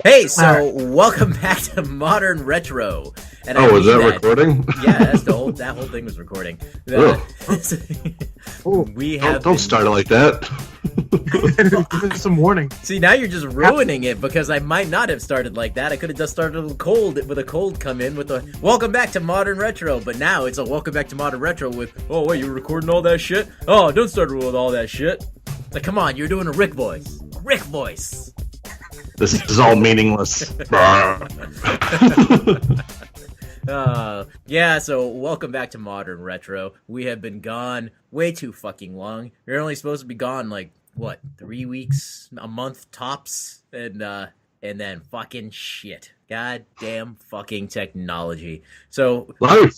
Hey, so welcome back to Modern Retro. And is that recording? Yeah, that whole thing was recording. We have don't start it like that. Give us some warning. See, now you're just ruining it because I might not have started like that. I could have just started with a cold come in with a welcome back to Modern Retro, but now it's a welcome back to Modern Retro with, oh wait, you're recording all that shit? Oh, don't start with all that shit. Like, come on, you're doing a Rick voice. Rick voice. This is all meaningless. So welcome back to Modern Retro. We have been gone way too fucking long. We're only supposed to be gone like, what, 3 weeks, a month tops? And then fucking shit. Goddamn fucking technology. So life.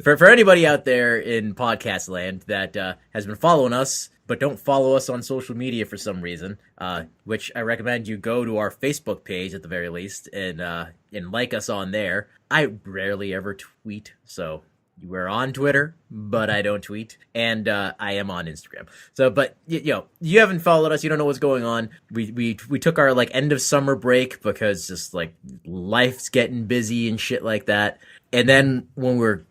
For anybody out there in podcast land that has been following us but don't follow us on social media for some reason, which I recommend you go to our Facebook page at the very least and like us on there. I rarely ever tweet, so we're on Twitter, but I don't tweet, and I am on Instagram. So, but you haven't followed us, you don't know what's going on. We took our like end of summer break because just like life's getting busy and shit like that. And then when we're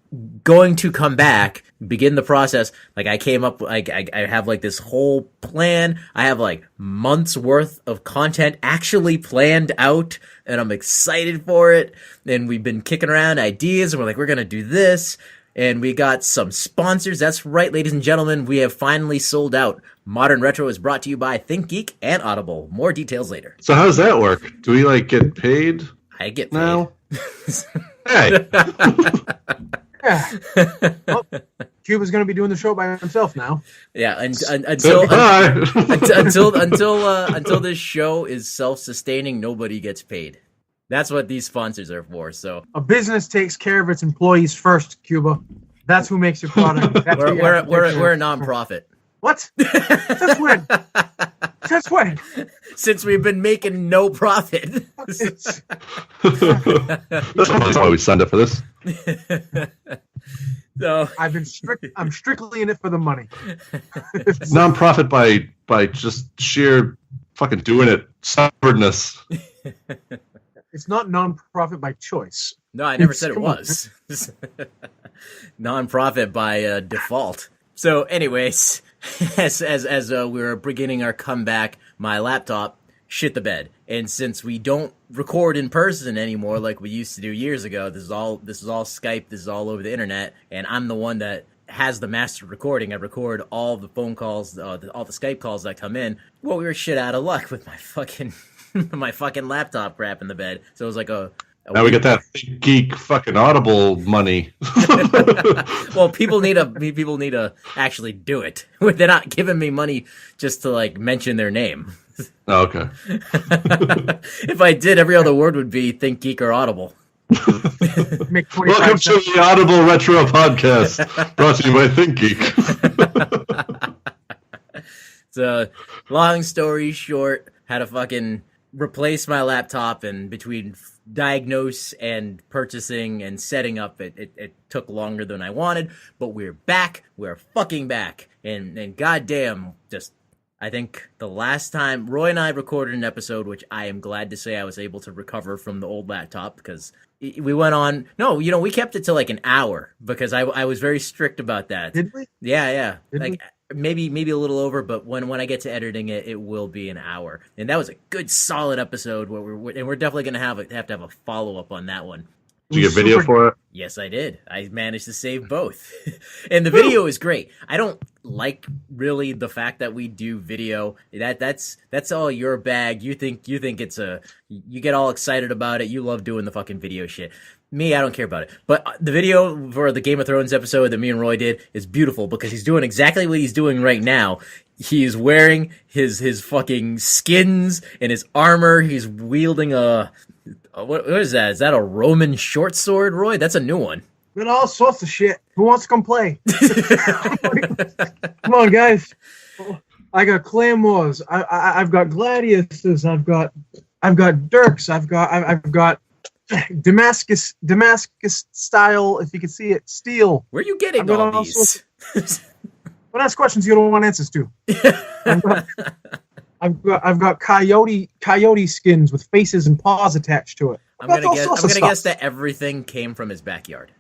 going to come back, begin the process, like I came up, like I have like this whole plan. I have like months worth of content actually planned out, and I'm excited for it. And we've been kicking around ideas, and we're like, we're gonna do this. And we got some sponsors. That's right, ladies and gentlemen, we have finally sold out. Modern Retro is brought to you by ThinkGeek and Audible. More details later. So how does that work? Do we like get paid? I get paid. Now? Hey. Yeah. Well, Cuba's going to be doing the show by himself now. Yeah, until this show is self-sustaining, nobody gets paid. That's what these sponsors are for. So a business takes care of its employees first, Cuba. That's who makes your product. We're a non-profit. What? Since when? Since when? Since we've been making no profit. That's why we signed up for this. So I'm strictly in it for the money. Non-profit by just sheer fucking doing it stubbornness. It's not non-profit by choice. No, I never said it was. Non-profit by default. So, anyways, as we were beginning our comeback, my laptop shit the bed, and since we don't record in person anymore like we used to do years ago, this is all Skype. This is all over the internet, and I'm the one that has the master recording. I record all the phone calls, all the Skype calls that come in. Well, we were shit out of luck with my fucking laptop crap in the bed. So it was like now we get that geek fucking Audible money. Well, people need to actually do it. They're not giving me money just to like mention their name. Oh, okay. If I did, every other word would be Think Geek or Audible. Welcome to the Audible Retro Podcast, brought to you by Think Geek. So, long story short, had to fucking replace my laptop, and between diagnose and purchasing and setting up, it took longer than I wanted, but we're back. We're fucking back. And goddamn, just, I think the last time Roy and I recorded an episode, which I am glad to say I was able to recover from the old laptop, because we went on, we kept it to like an hour, because I was very strict about that. Did we? Yeah. Did we? Maybe a little over, but when I get to editing it, it will be an hour. And that was a good solid episode where we're definitely going to have to have a follow-up on that one. Did you get video for it? Yes, I did. I managed to save both. And the video is great. I don't like really the fact that we do video. That's all your bag. You think it's you get all excited about it. You love doing the fucking video shit. Me, I don't care about it. But the video for the Game of Thrones episode that me and Roy did is beautiful because he's doing exactly what he's doing right now. He is wearing his fucking skins and his armor. He's wielding what is that? Is that a Roman short sword, Roy? That's a new one. Got all sorts of shit. Who wants to come play? Come on, guys. I got claymores. I've got gladiuses. I've got dirks. I've got Damascus style, if you can see it, steel. Where are you getting all these? Don't ask questions you don't want answers to. I've got coyote skins with faces and paws attached to it. I'm gonna guess that everything came from his backyard.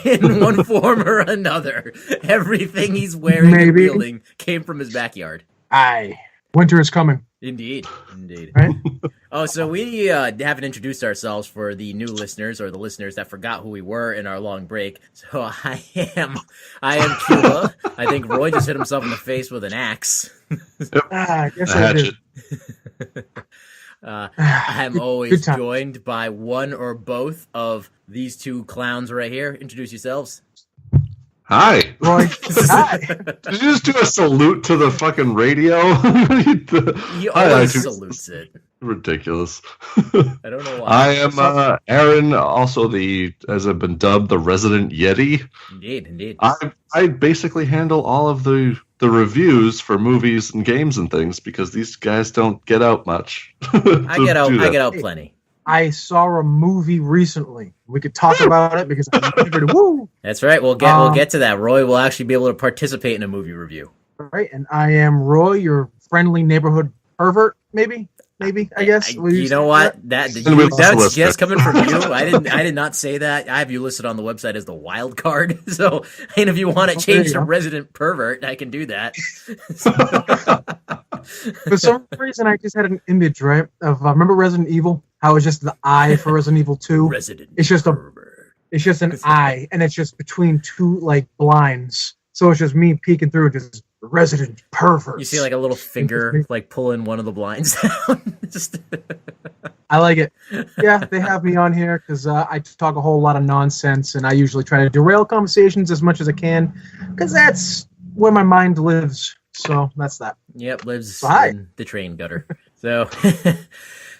In one form or another. Everything he's wearing and wielding came from his backyard. Aye. Winter is coming. Indeed. Right? Oh, so we haven't introduced ourselves for the new listeners or the listeners that forgot who we were in our long break. So I am Cuba. I think Roy just hit himself in the face with an axe. I guess I did. I'm always joined by one or both of these two clowns right here. Introduce yourselves. Hi. Roy. Hi. Did you just do a salute to the fucking radio? He always salutes it. Ridiculous. I don't know why. I am Aaron, also as I've been dubbed, the resident Yeti. Indeed. I basically handle all of the reviews for movies and games and things because these guys don't get out much. I get out plenty. I saw a movie recently. We could talk about it because I figured, woo! That's right. We'll get to that. Roy will actually be able to participate in a movie review. Right, and I am Roy, your friendly neighborhood pervert, maybe, I guess. You know what? That's coming from you. I did not say that. I have you listed on the website as the wild card. So, and if you want to change to resident pervert, I can do that. For some reason, I just had an image, right, of remember Resident Evil? How it's just the eye for Resident Evil 2. It's just an eye, and it's just between two blinds. So it's just me peeking through, just resident pervert. You see like a little finger pulling one of the blinds down. I like it. Yeah, they have me on here because I talk a whole lot of nonsense, and I usually try to derail conversations as much as I can because that's where my mind lives. So that's that. Yep, lives in the train gutter. So.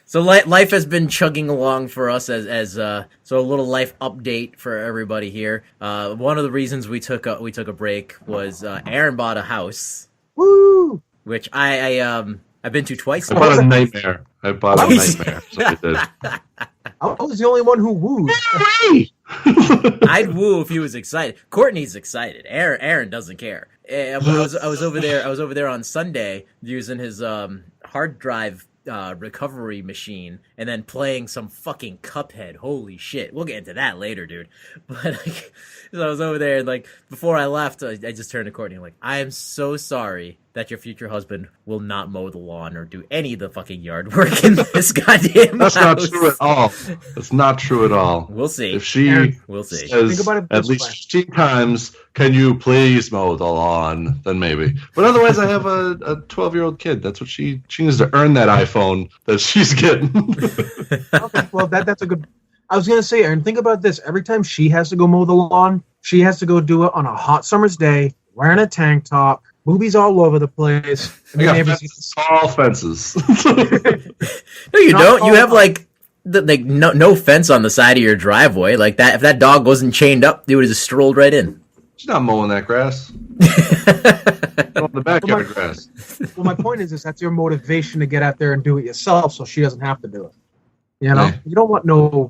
So life has been chugging along for us as so a little life update for everybody here. One of the reasons we took a break was Aaron bought a house. Woo! Which I've been to twice. I bought a nightmare. So I did. I was the only one who wooed. I'd woo if he was excited. Courtney's excited. Aaron doesn't care. I was over there on Sunday using his hard drive recovery machine and then playing some fucking Cuphead. Holy shit. We'll get into that later, dude. But so I was over there and before I left, I just turned to Courtney and I am so sorry that your future husband will not mow the lawn or do any of the fucking yard work in this goddamn That's house. not true at all. That's not true at all. We'll see. If she we'll see. says Think about it at least 15 times, can you please mow the lawn? Then maybe. But otherwise, I have a 12-year-old kid. That's what she needs to earn that iPhone that she's getting. Okay, well, that's a good... I was going to say, Aaron, think about this. Every time she has to go mow the lawn, she has to go do it on a hot summer's day, wearing a tank top, boobies all over the place. All fences. No, you don't. You have no fence on the side of your driveway like that. If that dog wasn't chained up, they would have just strolled right in. She's not mowing that grass. On the backyard grass. Well, my point is that's your motivation to get out there and do it yourself, so she doesn't have to do it. You know, you don't want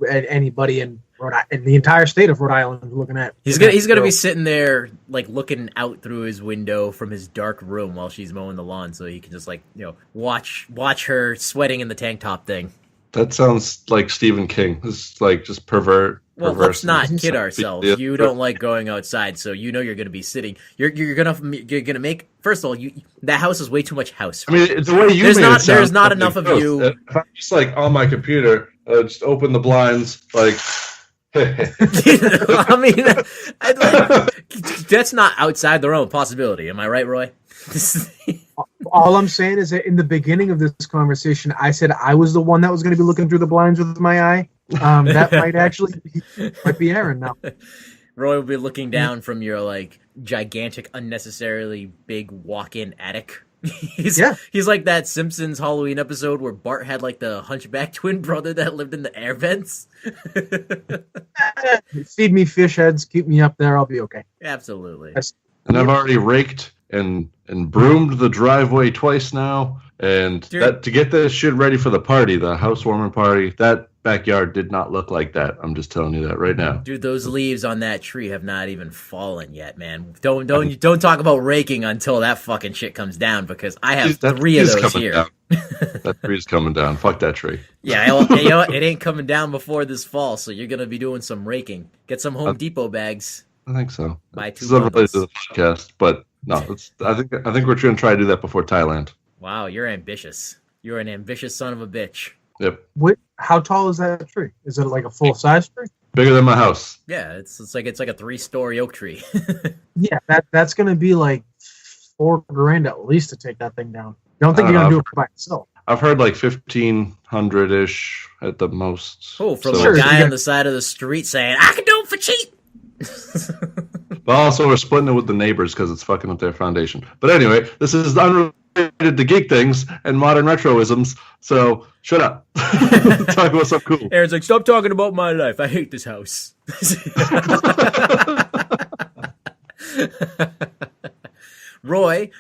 anybody in the entire state of Rhode Island looking at. He's gonna be sitting there looking out through his window from his dark room while she's mowing the lawn, so he can just watch her sweating in the tank top thing. That sounds like Stephen King. This is just pervert. Well, let's not kid ourselves. You don't like going outside, so you're going to be sitting. You're going to make. First of all, that house is way too much house. I mean, the way you there's not enough of you. If I'm just on my computer, just open the blinds, I mean, that's not outside the realm of possibility. Am I right, Roy? All I'm saying is that in the beginning of this conversation, I said I was the one that was going to be looking through the blinds with my eye. That might be Aaron now. Roy will be looking down from your gigantic, unnecessarily big walk-in attic. He's like that Simpsons Halloween episode where Bart had the hunchback twin brother that lived in the air vents. Feed me fish heads, keep me up there, I'll be okay. Absolutely. And I've already raked and broomed the driveway twice now, And Dude. that to get this shit ready for the party, the housewarming party, that backyard did not look like that. I'm just telling you that right now. Dude, those leaves on that tree have not even fallen yet, man. Don't talk about raking until that fucking shit comes down, because I have That 3 of tree's those coming here. down. That tree's coming down. Fuck that tree. Yeah, you know what? It ain't coming down before this fall, so you're gonna be doing some raking. Get some Home Depot bags. I think so. Buy This 2 is unrelated to bundles. the podcast, but no, I think we're going to try to do that before Thailand. Wow, you're ambitious. You're an ambitious son of a bitch. Yep, How tall is that tree? Is it like a full size tree? bigger than my house. Yeah, it's like a 3-story oak tree. Yeah, that's gonna be like $4,000 at least to take that thing down. You don't think I you're don't gonna know. do it by yourself? I've heard like 1,500 ish at the most. Oh, from So- Sure. a guy you on the side of the street saying, "I can do it for cheap." But also, we're splitting it with the neighbors because it's fucking up their foundation. But anyway, this is unrelated to geek things and modern retroisms. So shut up. Talk about something cool. Aaron's like, "Stop talking about my life. I hate this house." Roy,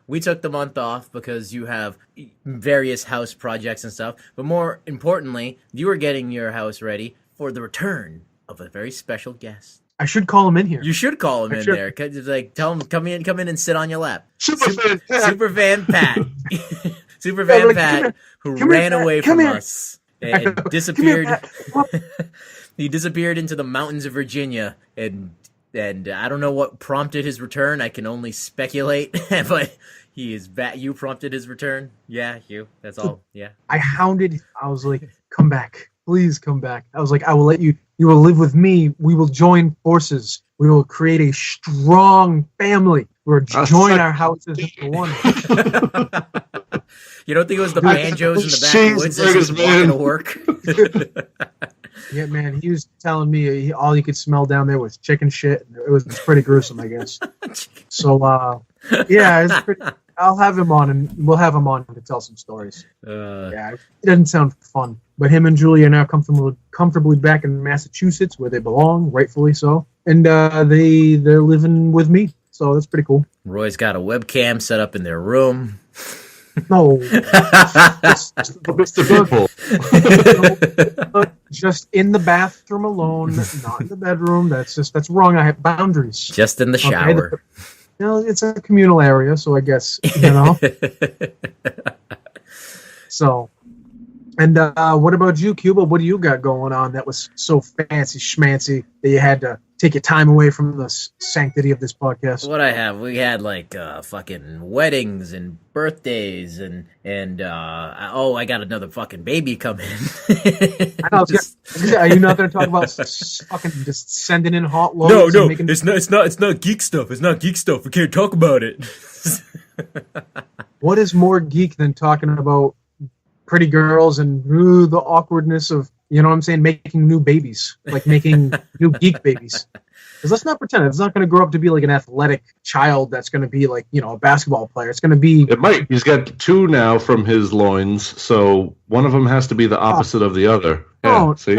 we took the month off because you have various house projects and stuff. But more importantly, you are getting your house ready for the return of a very special guest. I should call him in here. You should call him in Sure. there. Like, tell him, come in and sit on your lap. Superfan Pat. Superfan Pat. Yeah, Superfan like, Pat, who come here, ran Pat, away come from here. us and Come disappeared. here, Pat. He disappeared into the mountains of Virginia, and I don't know what prompted his return. I can only speculate, but he is back. You prompted his return. Yeah, you. That's all. Yeah. I hounded. I was like, "Come back, please come back." I was like, "I will let you. You will live with me. We will join forces. We will create a strong family. We'll join our houses into one." You don't think it was the banjos in the backwoods as Cheeseburgers, he's walking man. to work? Yeah, man. He was telling me all you could smell down there was chicken shit. It was pretty gruesome, I guess. So, yeah, it's pretty. I'll have him on, and we'll have him on to tell some stories. Yeah, it doesn't sound fun, but him and Julie are now comfortably back in Massachusetts, where they belong, rightfully so, and they're living with me, so that's pretty cool. Roy's got a webcam set up in their room. No, Mr. People. just in the bathroom alone, not in the bedroom. That's wrong. I have boundaries. Just in the Okay, shower. You know, it's a communal area, so I guess you know. So, and what about you, Cuba? What do you got going on that was so fancy schmancy that you had to take your time away from the sanctity of this podcast? What I have, we had like fucking weddings and birthdays and I got another fucking baby coming. I know, are you not going to talk about fucking just sending in hot loads? No, and making... it's not geek stuff. It's not geek stuff. We can't talk about it. What is more geek than talking about pretty girls and the awkwardness of, you know what I'm saying, making new babies, like making new geek babies? Because let's not pretend it's not going to grow up to be like an athletic child that's going to be like, you know, a basketball player. It's going to be... It might. He's got 2 now from his loins, so one of them has to be the opposite of the other. Yeah, see?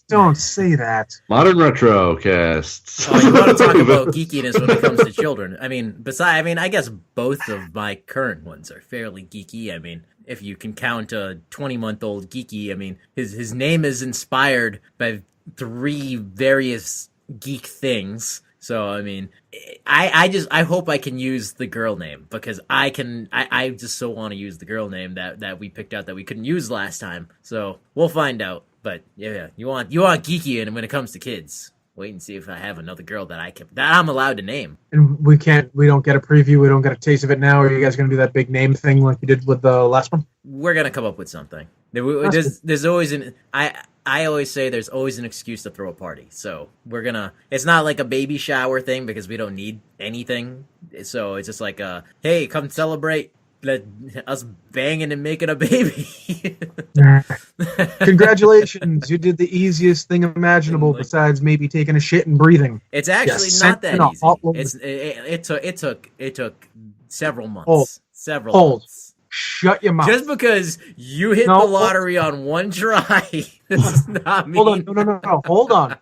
Don't say that. Modern retro casts. Oh, you want to talk about geekiness when it comes to children? I mean, I guess both of my current ones are fairly geeky. I mean, if you can count a 20-month-old geeky, I mean, his name is inspired by 3 various geek things. So I mean, I hope I can use the girl name, because I just so want to use the girl name that we picked out that we couldn't use last time. So we'll find out. But yeah, you want geeky, and when it comes to kids, wait and see if I have another girl that I'm allowed to name. And we don't get a preview, we don't get a taste of it now. Are you guys going to do that big name thing like you did with the last one? We're gonna come up with something. There's always I always say there's always an excuse to throw a party. So it's not like a baby shower thing, because we don't need anything. So it's just like hey, come celebrate us banging and making a baby. Congratulations, you did the easiest thing imaginable besides maybe taking a shit and breathing. It's actually Yes, not that sent in a easy. hot load. It took several months. Hold. Several Hold. months. Shut your mouth. Just because you hit No, the lottery on one try does not mean... Hold on, no. Hold on.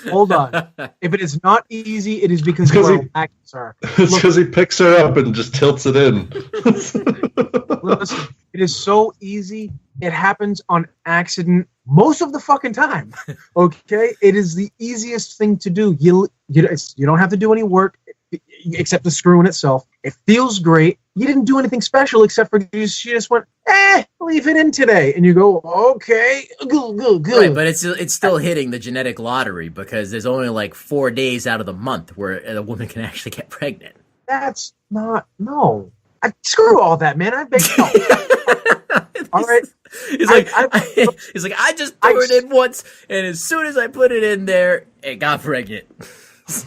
Hold on. If it is not easy, it is because you are whack, sir. It's because he picks her up and just tilts it in. Listen, it is so easy. It happens on accident most of the fucking time. Okay? It is the easiest thing to do. You don't have to do any work except the screw in itself. It feels great. You didn't do anything special except for she just went, leave it in today. And you go, okay, good. Right, but it's still hitting the genetic lottery because there's only like 4 days out of the month where a woman can actually get pregnant. That's not, no. Screw all that, man. I beg no. All right. He's like, I just threw it in once, and as soon as I put it in there, it got pregnant.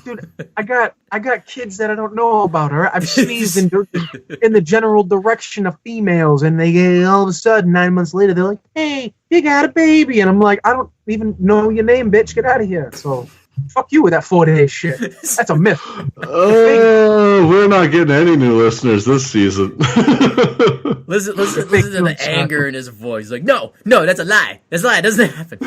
Dude, I got kids that I don't know about her. I've sneezed in the general direction of females, and they all of a sudden 9 months later they're like, "Hey, you got a baby," and I'm like, "I don't even know your name, bitch. Get out of here." So, fuck you with that 4-day shit. That's a myth. We're not getting any new listeners this season. Listen to the anger in his voice. He's like, no, that's a lie. That's a lie. It doesn't happen.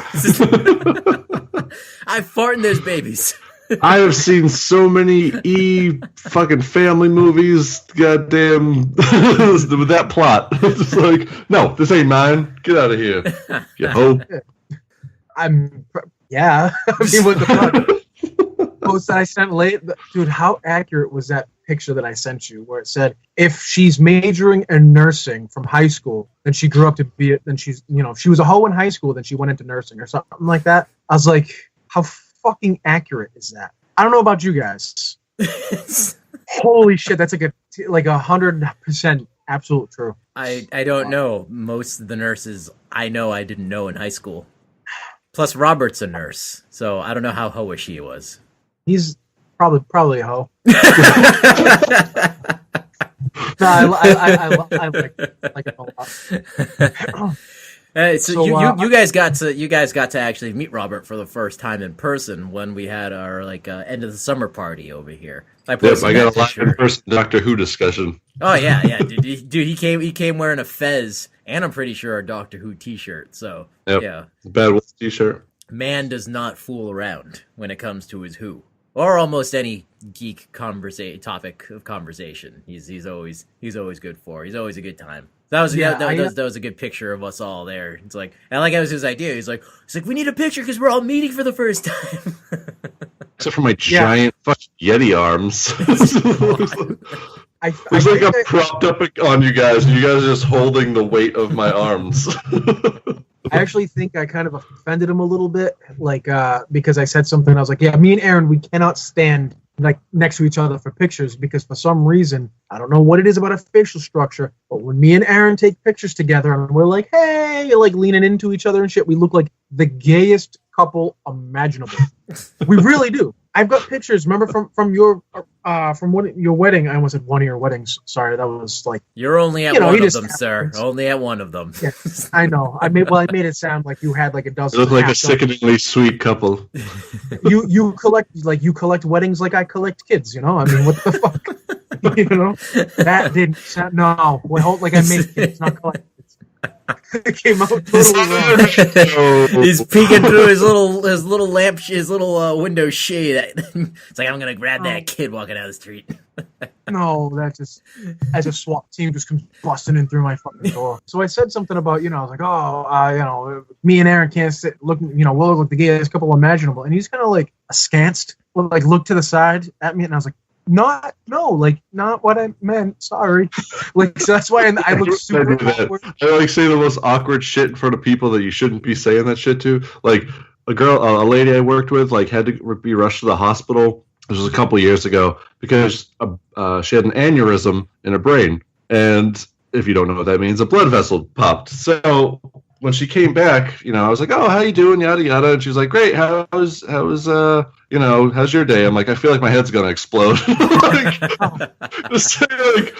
I fart and there's babies. I have seen so many fucking family movies, goddamn, with that plot. It's like, no, this ain't mine. Get out of here. You hope. Yeah. I mean, what the fuck? Post that I sent late, dude. How accurate was that picture that I sent you, where it said if she's majoring in nursing from high school, then she grew up to be it. Then she's, if she was a hoe in high school, then she went into nursing or something like that. I was like, how fucking accurate is that? I don't know about you guys. Holy shit, that's like 100% absolute true. I don't know. Most of the nurses I didn't know in high school. Plus, Robert's a nurse, so I don't know how hoish he was. He's probably a hoe. No, I like it a lot. So you guys got to actually meet Robert for the first time in person when we had our end of the summer party over here. I got a live in person Doctor Who discussion. Oh yeah, dude, he came wearing a fez and I'm pretty sure a Doctor Who t-shirt. So yeah, Bad Wolf t-shirt. Man does not fool around when it comes to his Who or almost any geek topic of conversation. He's always good for. He's always a good time. That was a good picture of us all there. It's like, and that was his idea. He's like, we need a picture because we're all meeting for the first time. Except for my giant fucking Yeti arms. It's like I'm propped up on you guys, and you guys are just holding the weight of my arms. I actually think I kind of offended him a little bit, because I said something. I was like, "Yeah, me and Aaron, we cannot stand next to each other for pictures because for some reason, I don't know what it is about a facial structure, but when me and Aaron take pictures together and we're like, hey, leaning into each other and shit, we look like the gayest couple imaginable. We really do. I've got pictures. Remember from your wedding? I almost said one of your weddings. Sorry, that was like you're only at one of them, sir. Only at one of them. Yeah, I know. I made it sound like you had like a dozen. You look like a sickeningly sweet couple. You collect weddings like I collect kids. I mean, what the fuck? That didn't sound. No, like I made kids, not collect. It came out totally wrong. He's peeking through his little lamp, his little window shade. It's like I'm gonna grab that kid walking down the street. No, that's just as a SWAT team just comes busting in through my fucking door. So I said something about, I was like, me and Aaron can't sit looking, we'll look like the gayest couple imaginable, and he's kind of like askance, looked to the side at me, and I was like, not what I meant. Sorry. So that's why I look super awkward. I say the most awkward shit in front of people that you shouldn't be saying that shit to. Like a lady I worked with, had to be rushed to the hospital. This was a couple years ago because she had an aneurysm in her brain, and if you don't know what that means, a blood vessel popped. So when she came back, I was like, "Oh, how you doing?" Yada yada, and she was like, "Great. How's your day?" I'm like, "I feel like my head's gonna explode." Just say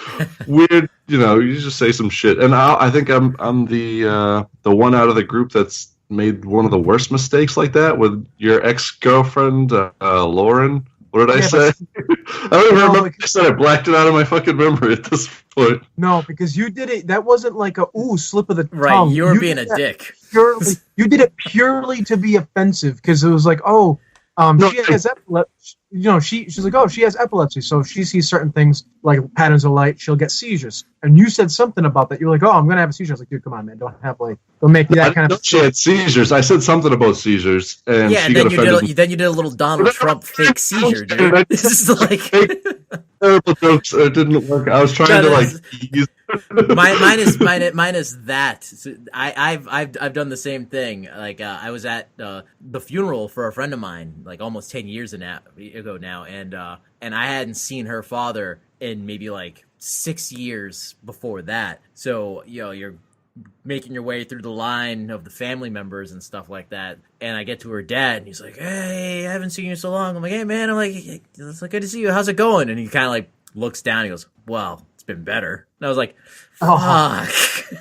weird, you just say some shit. And I think I'm the one out of the group that's made one of the worst mistakes like that with your ex-girlfriend, Lauren. What did I say? I don't even remember what I said. I blacked it out of my fucking memory at this point. No, because you did it. That wasn't like a slip of the tongue. Right, you were being a dick. You did it purely to be offensive because it was like, oh, No, She has epilepsy. She's like, oh, she has epilepsy, so if she sees certain things like patterns of light, she'll get seizures. And you said something about that. You're like, oh, I'm gonna have a seizure. I was like, dude, come on, man, don't make me that kind of. She had seizures. I said something about seizures, and Yeah, she and got offended. then you did a little Donald Trump fake seizure, dude. This is like Terrible jokes. It didn't work. I was trying to like use. mine is that. So I've done the same thing. Like I was at the funeral for a friend of mine, like almost 10 years ago now, and I hadn't seen her father in maybe like 6 years before that. So you're making your way through the line of the family members and stuff like that, and I get to her dad, and he's like, "Hey, I haven't seen you so long." I'm like, "Hey, man," I'm like, "It's good to see you. How's it going?" And he kind of like looks down. He goes, "Well, it's been better." And I was like, "Fuck."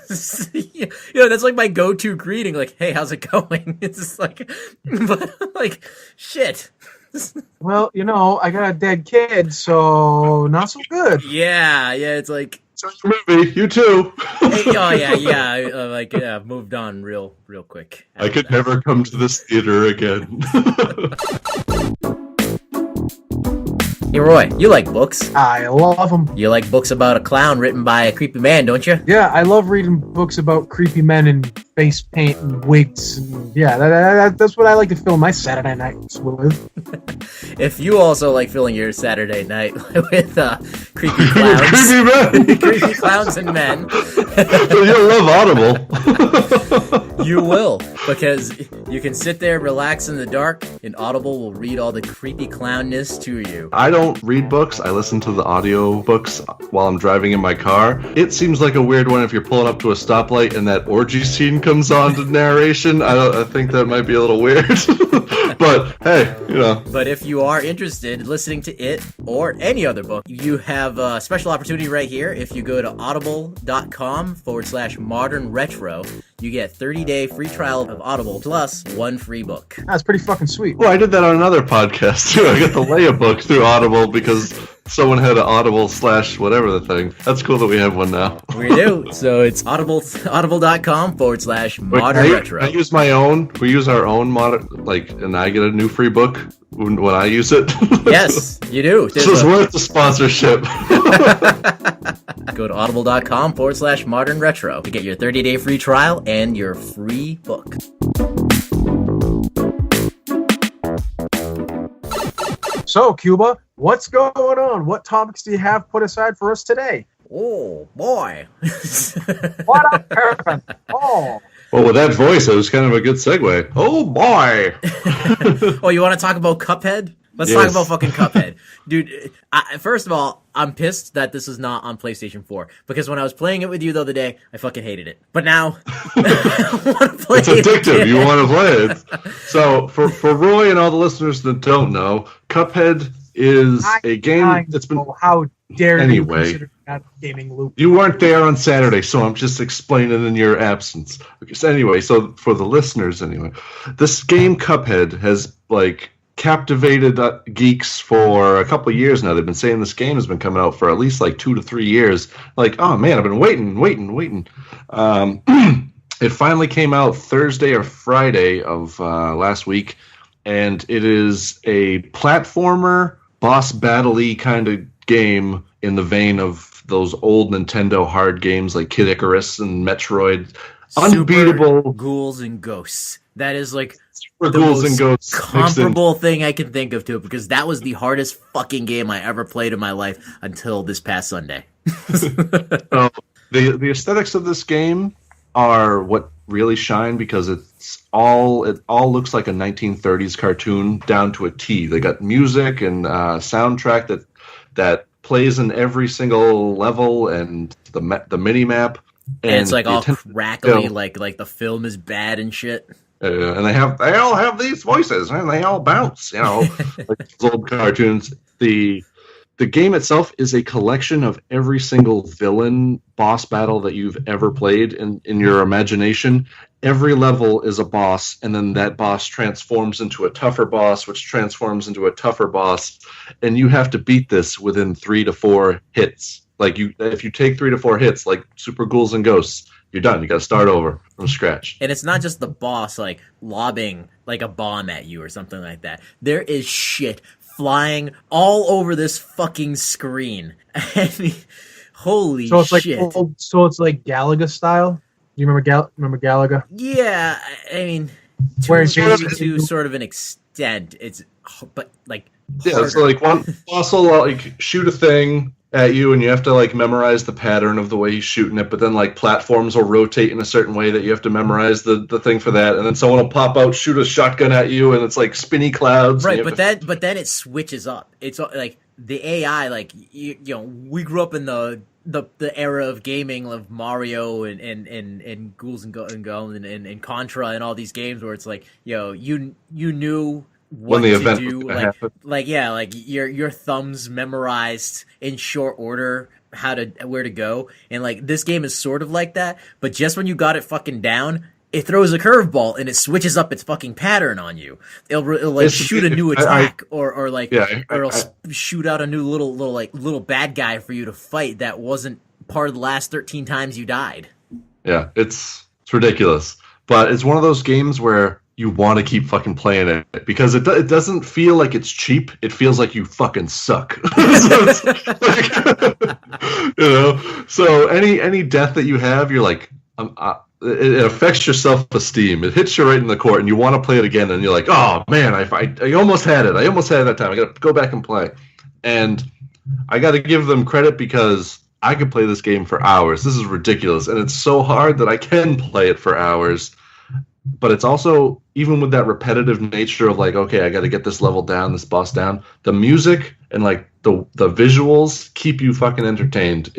That's like my go-to greeting. Like, "Hey, how's it going?" It's just like, but I'm like, shit. Well, I got a dead kid, so not so good. Yeah. It's like. Movie, you too. Hey, yeah. Moved on real quick. I could never come to this theater again. Hey, Roy, you like books? I love them. You like books about a clown written by a creepy man, don't you? Yeah, I love reading books about creepy men and face paint and wigs. And yeah, that's what I like to fill my Saturday nights with. If you also like filling your Saturday night with creepy clowns, Creepy men. creepy clowns and men, You'll love Audible. you will, because you can sit there, relax in the dark, and Audible will read all the creepy clownness to you. I don't read books. I listen to the audio books while I'm driving in my car. It seems like a weird one if you're pulling up to a stoplight and that orgy scene comes on to narration. I think that might be a little weird. But hey, But if you are interested in listening to it or any other book, you have a special opportunity right here. If you go to audible.com/modern retro, you get 30-day free trial of Audible plus one free book. That's pretty fucking sweet. Well, I did that on another podcast too. I got the Leia book through Audible because someone had an Audible / whatever the thing. That's cool that we have one now. We do. So it's audible.com/modern retro. I use my own. We use our own modern, and I get a new free book when I use it. Yes, you do. This is worth the sponsorship. Go to audible.com/modern retro to get your 30-day free trial and your free book. So, Cuba, what's going on? What topics do you have put aside for us today? Oh, boy. What up, Irvin? Oh. Well, with that voice, it was kind of a good segue. Oh, boy. Oh, you want to talk about Cuphead? Let's Yes. talk about fucking Cuphead. Dude, first of all, I'm pissed that this is not on PlayStation 4. Because when I was playing it with you the other day, I fucking hated it. But now, I want to play It's addictive. You want to play it. So, for Roy and all the listeners that don't know, Cuphead is a game that's been... How dare Anyway. you consider that a gaming loop? You weren't there on Saturday, so I'm just explaining in your absence. Okay, so anyway, so for the listeners, this game Cuphead has captivated geeks for a couple of years now. They've been saying this game has been coming out for at least 2 to 3 years. Oh man, I've been waiting. It finally came out Thursday or Friday of last week, and it is a platformer, boss battle-y kind of game in the vein of those old Nintendo hard games like Kid Icarus and Metroid. Unbeatable. Super Ghouls and Ghosts. That is Super the Ghouls most and Ghosts comparable thing I can think of to it, because that was the hardest fucking game I ever played in my life until this past Sunday. So, the aesthetics of this game are what really shine, because it all looks like a 1930s cartoon down to a T. They got music and soundtrack that plays in every single level, and the mini map. And it's all crackly, like the film is bad and shit. And they all have these voices, and they all bounce, like those old cartoons. The game itself is a collection of every single villain boss battle that you've ever played in your imagination. Every level is a boss, and then that boss transforms into a tougher boss, which transforms into a tougher boss, and you have to beat this within 3 to 4 hits. If you take 3 to 4 hits, like Super Ghouls and Ghosts, you're done. You got to start over from scratch. And it's not just the boss like lobbing like a bomb at you or something like that. There is shit flying all over this fucking screen. I mean, holy So it's shit. like Galaga style. You remember Galaga? Yeah, I mean, Where to sort of an extent, it's but like Yeah, so like one boss will like shoot a thing at you, and you have to like memorize the pattern of the way he's shooting it. But then like platforms will rotate in a certain way that you have to memorize the thing for that. And then someone will pop out, shoot a shotgun at you, and it's like spinny clouds. right. But then it switches up. It's like the AI, like you know, we grew up in the era of gaming of Mario and Ghouls and Goblins and Contra and all these games where it's like, you know, you knew what when the to event do, was gonna happen. like your thumbs memorized in short order where to go, and like this game is sort of like that, but just when you got it fucking down, it throws a curveball and it switches up its fucking pattern on you. It'll like shoot a new attack or it'll shoot out a new little bad guy for you to fight that wasn't part of the last 13 times you died. Yeah, it's ridiculous, but it's one of those games where you want to keep fucking playing it because it doesn't feel like it's cheap. It feels like you fucking suck. So it's like, you know, so any death that you have, you're like, it affects your self-esteem. It hits you right in the core, and you want to play it again, and you're like, oh man, I almost had it. I almost had it that time. I got to go back and play. And I got to give them credit because I could play this game for hours. This is ridiculous, and it's so hard that I can play it for hours. But it's also, even with that repetitive nature of like, okay, I got to get this level down, this boss down, the music and like the visuals keep you fucking entertained.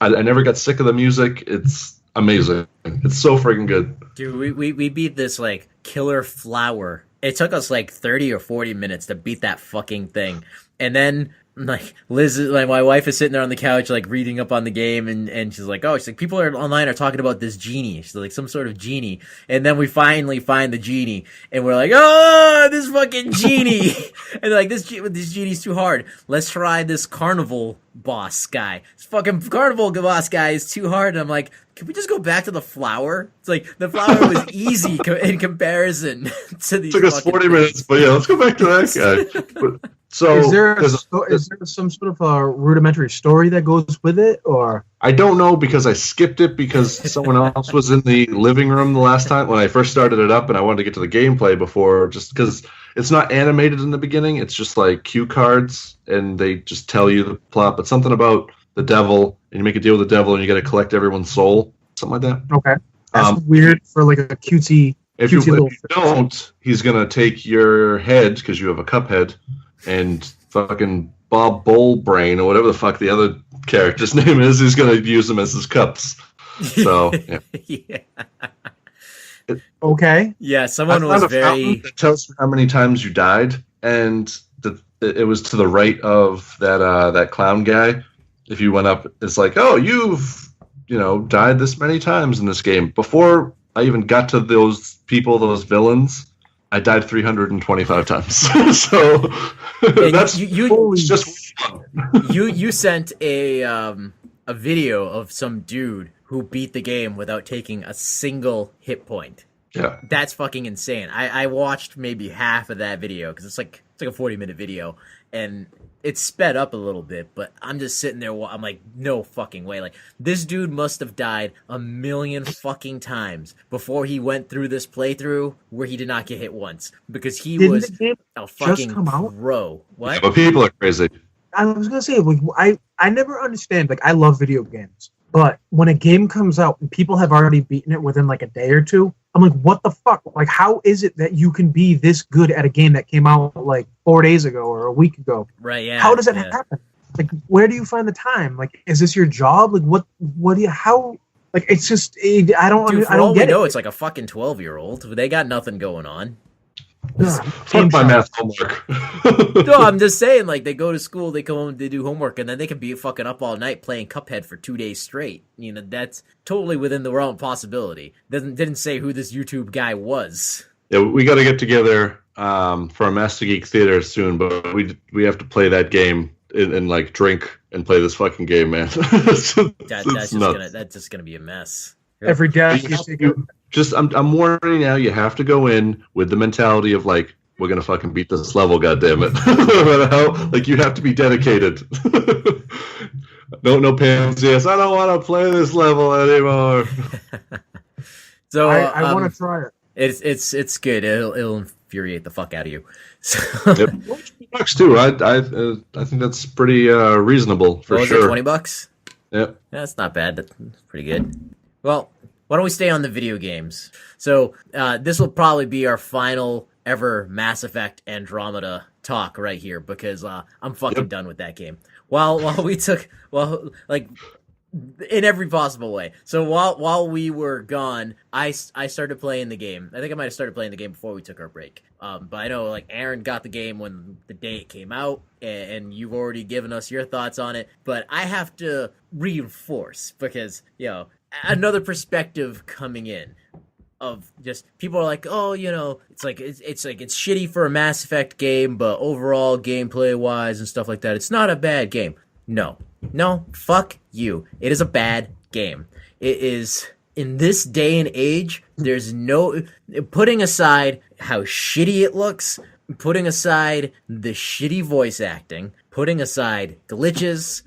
I never got sick of the music. It's amazing. It's so freaking good. Dude, we beat this like killer flower. It took us like 30 or 40 minutes to beat that fucking thing. And then like Liz, like my wife is sitting there on the couch like reading up on the game, and she's like, oh, she's like, people online are talking about this genie. She's like, some sort of genie. And then we finally find the genie, and we're like, oh, this fucking genie. And like, this genie's too hard. Let's try this carnival boss guy. This fucking carnival boss guy is too hard. And I'm like, can we just go back to the flower? It's like the flower was easy in comparison to these. It took us 40 minutes, but yeah, let's go back to that guy. So is there some sort of a rudimentary story that goes with it, or? I don't know because I skipped it because someone else was in the living room the last time when I first started it up, and I wanted to get to the gameplay before, just because it's not animated in the beginning. It's just like cue cards, and they just tell you the plot. But something about the devil, and you make a deal with the devil, and you got to collect everyone's soul, something like that. Okay, that's weird for like a cutesy. If you don't, he's gonna take your head because you have a cup head, and fucking Bob Bullbrain or whatever the fuck the other character's name is, he's gonna use them as his cups. So yeah. Yeah. Okay. Yeah, someone was very. That tells you how many times you died, and it was to the right of that clown guy. If you went up, it's like, oh, you've died this many times in this game. Before I even got to those people, those villains, I died 325 times. So that's just fun. You sent a video of some dude who beat the game without taking a single hit point. Yeah, that's fucking insane. I watched maybe half of that video because it's like a 40-minute video, and it's sped up a little bit, but I'm just sitting there. I'm like, no fucking way. Like, this dude must have died a million fucking times before he went through this playthrough where he did not get hit once, because he was a fucking pro. What? Yeah, but people are crazy. I was gonna say, like, I never understand. Like, I love video games, but when a game comes out and people have already beaten it within like a day or two, I'm like, what the fuck? Like, how is it that you can be this good at a game that came out like 4 days ago or a week ago? Right, yeah. How does that happen? Like, where do you find the time? Like, is this your job? Like, what do you, how, like, it's just, I don't get it. No, it's like a fucking 12-year-old. They got nothing going on. Fuck my math homework. No, I'm just saying, like, they go to school, they come home, they do homework, and then they can be fucking up all night playing Cuphead for 2 days straight. You know, that's totally within the realm of possibility. Didn't say who this YouTube guy was. Yeah, we got to get together for a Master Geek Theater soon, but we have to play that game and like drink and play this fucking game, man. That's just gonna be a mess. Every death You you have take to- just I'm warning you now. You have to go in with the mentality of like, we're gonna fucking beat this level, goddammit. No matter how, like, you have to be dedicated. No pansy. Yes, I don't want to play this level anymore. So I want to try it. it's good. It'll infuriate the fuck out of you. So, Yep. $20 too. I think that's pretty reasonable for what was sure. it, $20? Yep. That's not bad. That's pretty good. Well, why don't we stay on the video games? So this will probably be our final ever Mass Effect Andromeda talk right here, because I'm fucking done with that game. While we took like in every possible way. So while we were gone, I started playing the game. I think I might have started playing the game before we took our break. But I know like Aaron got the game when the day it came out, and you've already given us your thoughts on it. But I have to reinforce, because another perspective coming in of just people are like, oh, it's shitty for a Mass Effect game, but overall gameplay wise and stuff like that, it's not a bad game. No, fuck you. It is a bad game. It is, in this day and age, there's no, putting aside how shitty it looks, putting aside the shitty voice acting, putting aside glitches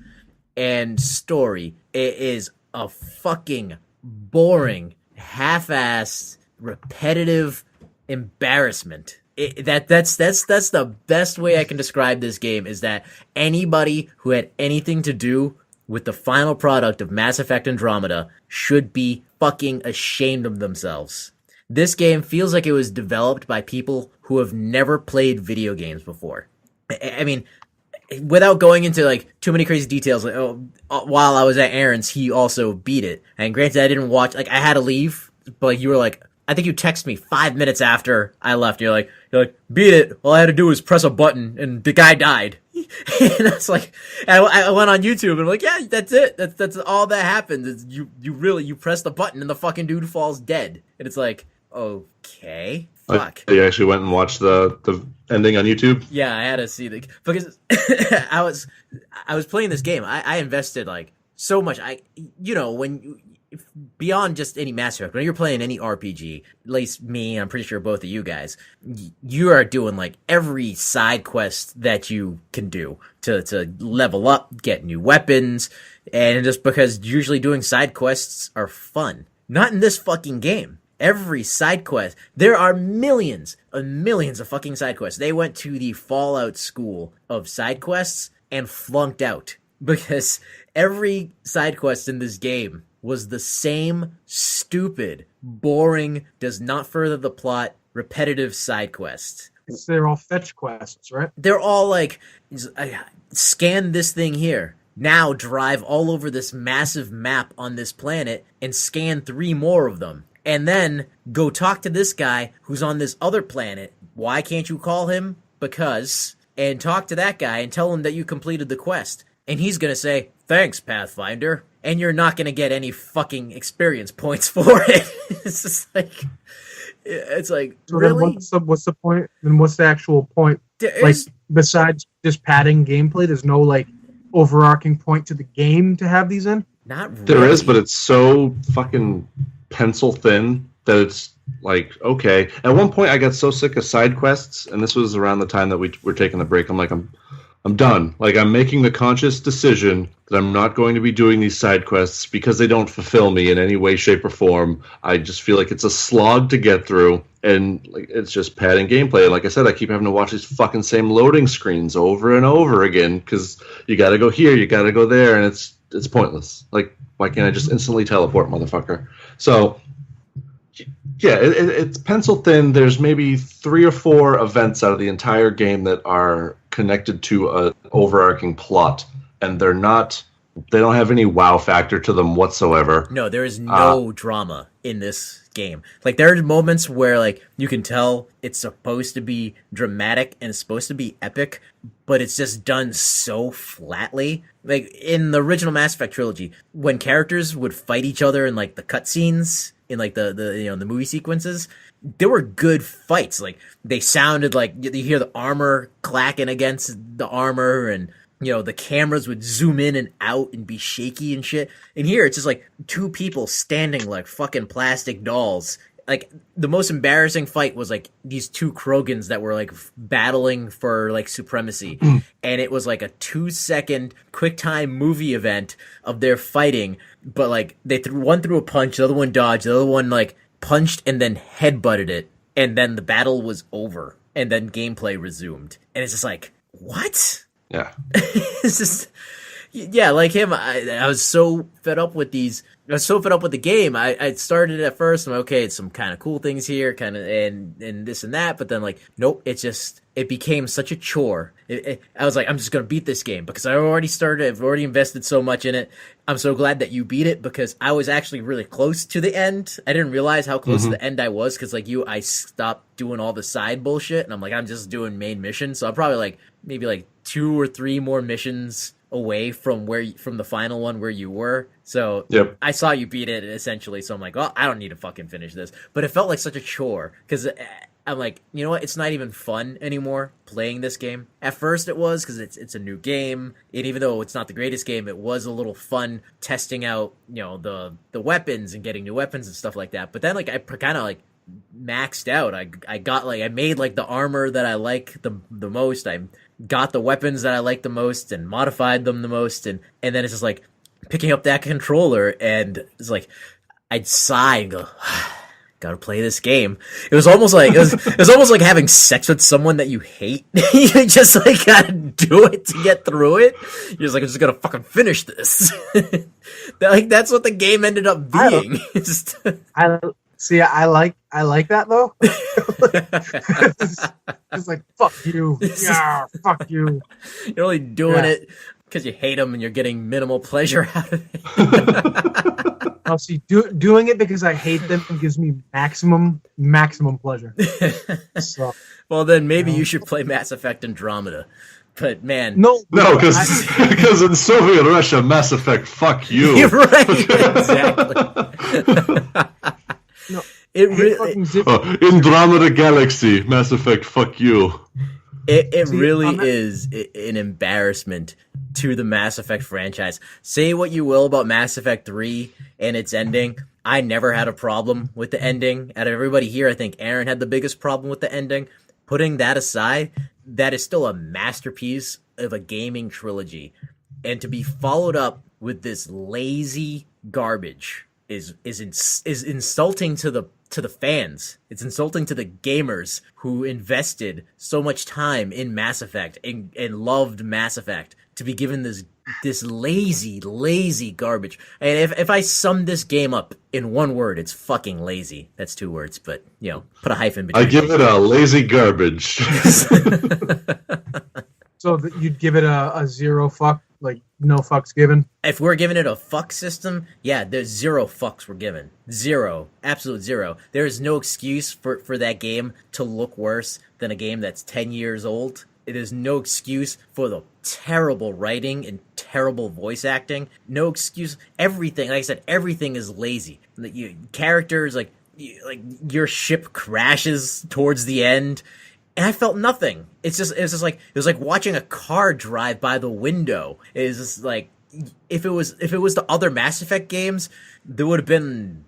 and story, it is a fucking boring, half-assed, repetitive embarrassment. That's the best way I can describe this game, is that anybody who had anything to do with the final product of Mass Effect Andromeda should be fucking ashamed of themselves. This game feels like it was developed by people who have never played video games before. I mean, without going into like too many crazy details, like, while I was at Aaron's, he also beat it. And granted, I didn't watch, like, I had to leave, but like, you were like, I think you texted me 5 minutes after I left. You're like, beat it. All I had to do was press a button, and the guy died. And I was like, I went on YouTube and I'm like, yeah, that's it. That's all that happens. Is you press the button and the fucking dude falls dead. And it's like, okay, fuck. You actually went and watched the ending on YouTube? Yeah, I had to see because I was playing this game. I invested like so much. Beyond just any Mass Effect, when you're playing any RPG, at least me, I'm pretty sure both of you guys, you are doing like every side quest that you can do to level up, get new weapons, and just because usually doing side quests are fun. Not in this fucking game. Every side quest, there are millions and millions of fucking side quests. They went to the Fallout school of side quests and flunked out, because every side quest in this game was the same stupid, boring, does not further the plot, repetitive side quest. They're all fetch quests, right? They're all like, scan this thing here. Now drive all over this massive map on this planet and scan 3 more of them. And then go talk to this guy who's on this other planet. Why can't you call him? Because. And talk to that guy and tell him that you completed the quest. And he's gonna say, thanks, Pathfinder. And you're not gonna get any fucking experience points for it. It's just like, So really? Then what's the point? Then what's the actual point? Like, besides just padding gameplay, there's no like overarching point to the game to have these in? Not really. There is, but it's so fucking pencil thin that it's like, okay. At one point, I got so sick of side quests, and this was around the time that we were taking the break. I'm like, I'm done. Like, I'm making the conscious decision that I'm not going to be doing these side quests because they don't fulfill me in any way, shape, or form. I just feel like it's a slog to get through, and like, it's just padding gameplay. And like I said, I keep having to watch these fucking same loading screens over and over again because you got to go here, you got to go there, and it's pointless. Like, why can't I just instantly teleport, motherfucker? So, yeah, it's pencil thin. There's maybe 3 or 4 events out of the entire game that are connected to an overarching plot, and they don't have any wow factor to them whatsoever. No, there is no drama in this game. Like, there are moments where, like, you can tell it's supposed to be dramatic and it's supposed to be epic, but it's just done so flatly. Like, in the original Mass Effect trilogy, when characters would fight each other in, like, the cutscenes, in, like, the movie sequences, there were good fights. Like, they sounded like, you hear the armor clacking against the armor, and the cameras would zoom in and out and be shaky and shit. And here it's just like two people standing like fucking plastic dolls. Like the most embarrassing fight was like these two Krogans that were like battling for like supremacy. And it was like a 2-second quick time movie event of their fighting. But like one threw a punch, the other one dodged, the other one like punched and then headbutted it. And then the battle was over. And then gameplay resumed. And it's just like, what? Yeah. It's just, yeah, like him, I was so fed up with these. I was so fed up with the game. I started at first, I'm like, okay, it's some kind of cool things here, kind of, and this and that, but then like, nope, it became such a chore. I was like, I'm just gonna beat this game because I've already invested so much in it. I'm so glad that you beat it because I was actually really close to the end. I didn't realize how close to the end I was because like I stopped doing all the side bullshit, and I'm like, I'm just doing main mission, so I'm probably like maybe like 2 or 3 more missions away from from the final one where you were. So yep. I saw you beat it essentially, so I'm like, well, I don't need to fucking finish this. But it felt like such a chore because I'm like, you know what? It's not even fun anymore playing this game. At first it was because it's a new game, and even though it's not the greatest game, it was a little fun testing out, the weapons and getting new weapons and stuff like that. But then like I kind of like maxed out. I made like the armor that I like the most. I got the weapons that I like the most and modified them the most, and then it's just like picking up that controller and it's like I'd sigh and go, gotta play this game. It was almost like it was almost like having sex with someone that you hate. You just like gotta do it to get through it. You're just like, I'm just gonna fucking finish this. Like that's what the game ended up being. I like that though. It's like fuck you, yeah, fuck you. You're only doing it because you hate them and you're getting minimal pleasure out of it. I'll see, doing it because I hate them gives me maximum pleasure. So, well, then maybe you should play Mass Effect Andromeda. But man, no, because in Soviet Russia, Mass Effect, fuck you. You're right, exactly. No, it really Andromeda Galaxy, Mass Effect, fuck you. It really is an embarrassment to the Mass Effect franchise. Say what you will about Mass Effect 3 and its ending. I never had a problem with the ending. Out of everybody here, I think Aaron had the biggest problem with the ending. Putting that aside, that is still a masterpiece of a gaming trilogy. And to be followed up with this lazy garbage is insulting to the fans. It's insulting to the gamers who invested so much time in Mass Effect and loved Mass Effect to be given this lazy garbage. And if I sum this game up in one word, it's fucking lazy. That's 2 words, but put a hyphen between. I give it a lazy garbage. So you'd give it a 0 fuck, like no fucks given? If we're giving it a fuck system, yeah, there's 0 fucks were given. 0. Absolute 0. There is no excuse for that game to look worse than a game that's 10 years old. It is no excuse for the terrible writing and terrible voice acting. No excuse. Everything, like I said, everything is lazy. Characters, like your ship crashes towards the end. And I felt nothing. It was like watching a car drive by the window. It was just like if it was the other Mass Effect games, there would have been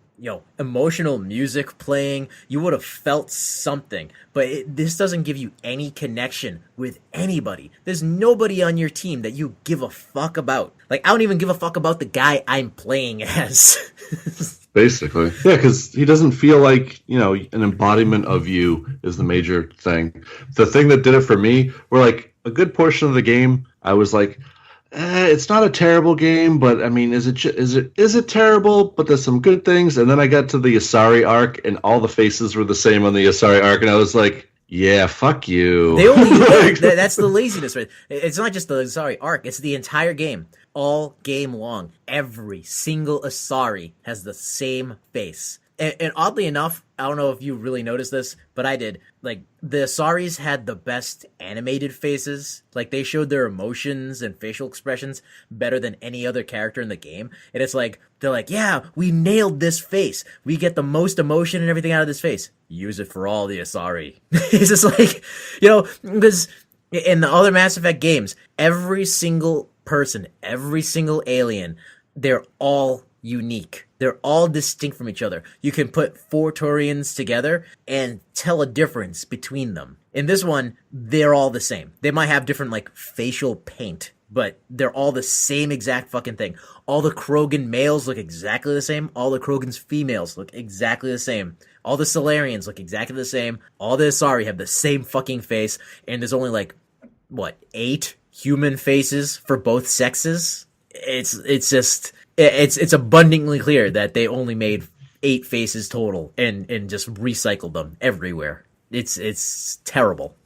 emotional music playing. You would have felt something. But this doesn't give you any connection with anybody. There's nobody on your team that you give a fuck about. Like I don't even give a fuck about the guy I'm playing as. Basically. Yeah, because he doesn't feel like, an embodiment of you is the major thing. The thing that did it for me, were like a good portion of the game, I was like, it's not a terrible game, but I mean, is it terrible? But there's some good things. And then I got to the Asari arc, and all the faces were the same on the Asari arc, and I was like, yeah, fuck you. They only that's the laziness, right? It's not just the Asari arc; it's the entire game, all game long. Every single Asari has the same face. And oddly enough, I don't know if you really noticed this, but I did. Like, the Asaris had the best animated faces. Like, they showed their emotions and facial expressions better than any other character in the game. And it's like, they're like, yeah, we nailed this face. We get the most emotion and everything out of this face. Use it for all the Asari. It's just like, because In the other Mass Effect games, every single person, every single alien, they're all unique. They're all distinct from each other. You can put 4 Turians together and tell a difference between them. In this one, they're all the same. They might have different, like, facial paint, but they're all the same exact fucking thing. All the Krogan males look exactly the same. All the Krogan's females look exactly the same. All the Solarians look exactly the same. All the Asari have the same fucking face, and there's only, like, 8 human faces for both sexes? It's abundantly clear that they only made 8 faces total and just recycled them everywhere. It's terrible.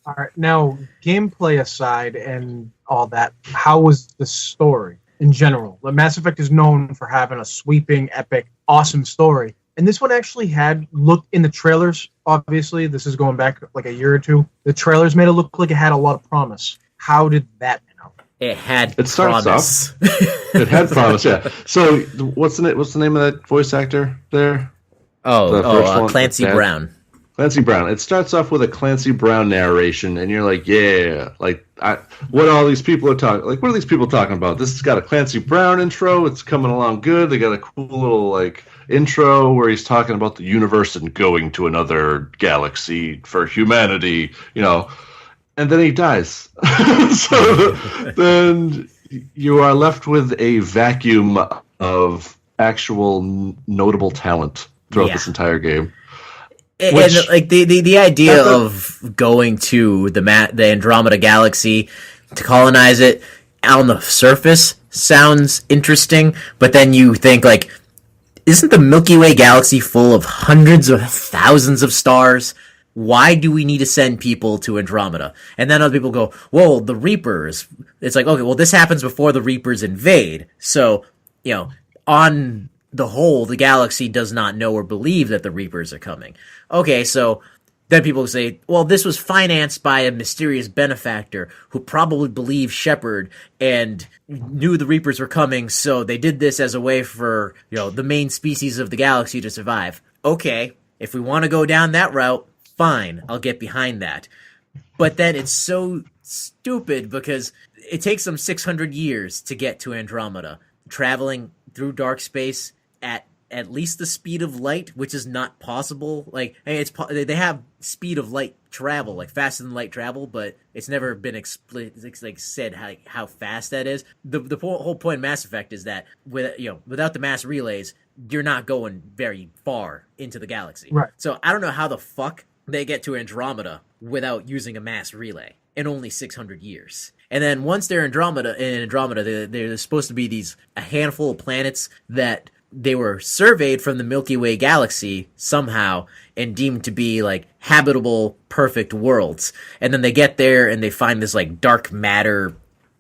All right, now gameplay aside and all that, how was the story in general? The Mass Effect is known for having a sweeping, epic, awesome story, and this one actually looked in the trailers. Obviously, this is going back like a year or two. The trailers made it look like it had a lot of promise. How did that end up? It had It starts promise. It had promise, yeah. So what's the name of that voice actor there? The first one, Clancy Dan- Brown. Clancy Brown. It starts off with a Clancy Brown narration, and you're like, yeah, like what all these people are talking. Like, what are these people talking about? This has got a Clancy Brown intro. It's coming along good. They got a cool little like intro where he's talking about the universe and going to another galaxy for humanity, you know. And then he dies. So then you are left with a vacuum of actual notable talent throughout this entire game. And Which- like the idea of going to the Andromeda Galaxy to colonize it on the surface sounds interesting, but then you think like, isn't the Milky Way galaxy full of hundreds of thousands of stars? Why do we need to send people to Andromeda? And then other people go, well, the Reapers. It's like, okay, well, this happens before the Reapers invade. So, you know, on the whole, the galaxy does not know or believe that the Reapers are coming. Okay, so then people say, well, this was financed by a mysterious benefactor who probably believed Shepard and knew the Reapers were coming, so they did this as a way for, you know, the main species of the galaxy to survive. Okay, if we want to go down that route, fine, I'll get behind that. But then it's so stupid because it takes them 600 years to get to Andromeda, traveling through dark space at least the speed of light, which is not possible. Like, they have speed of light travel, like faster than light travel, but it's never been said how fast that is. The whole point of Mass Effect is that without the mass relays, you're not going very far into the galaxy. Right. So I don't know how the fuck they get to Andromeda without using a mass relay in only 600 years. And then once they're in Andromeda, there's supposed to be a handful of planets that they were surveyed from the Milky Way galaxy somehow and deemed to be like habitable, perfect worlds. And then they get there and they find this like dark matter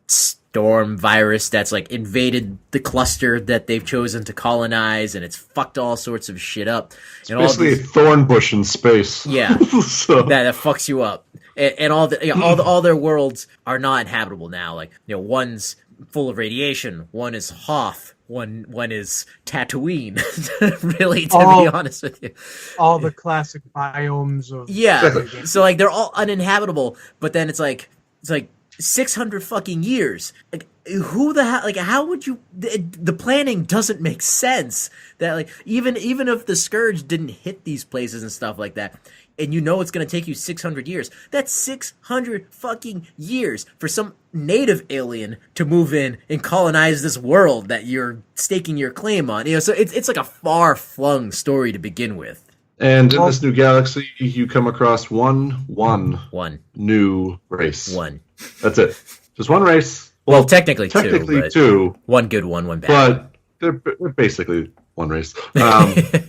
storm virus that's like invaded the cluster that they've chosen to colonize, and it's fucked all sorts of shit up. It's basically a thorn bush in space. Yeah. So. that fucks you up. And all their worlds are not habitable now. Like, you know, one's full of radiation, one is Hoth, one is Tatooine. Really, to be honest with you, all the classic biomes of So like they're all uninhabitable, but then it's like 600 fucking years. Like, who the hell? Like, how would you? The planning doesn't make sense. That like even if the Scourge didn't hit these places and stuff like that, and you know it's going to take you 600 years. That's 600 fucking years for some native alien to move in and colonize this world that you're staking your claim on. You know, so it's like a far-flung story to begin with. And in this new galaxy, you come across one new race. One. That's it. Just one race. Well, technically two. One good one bad. But they're basically one race.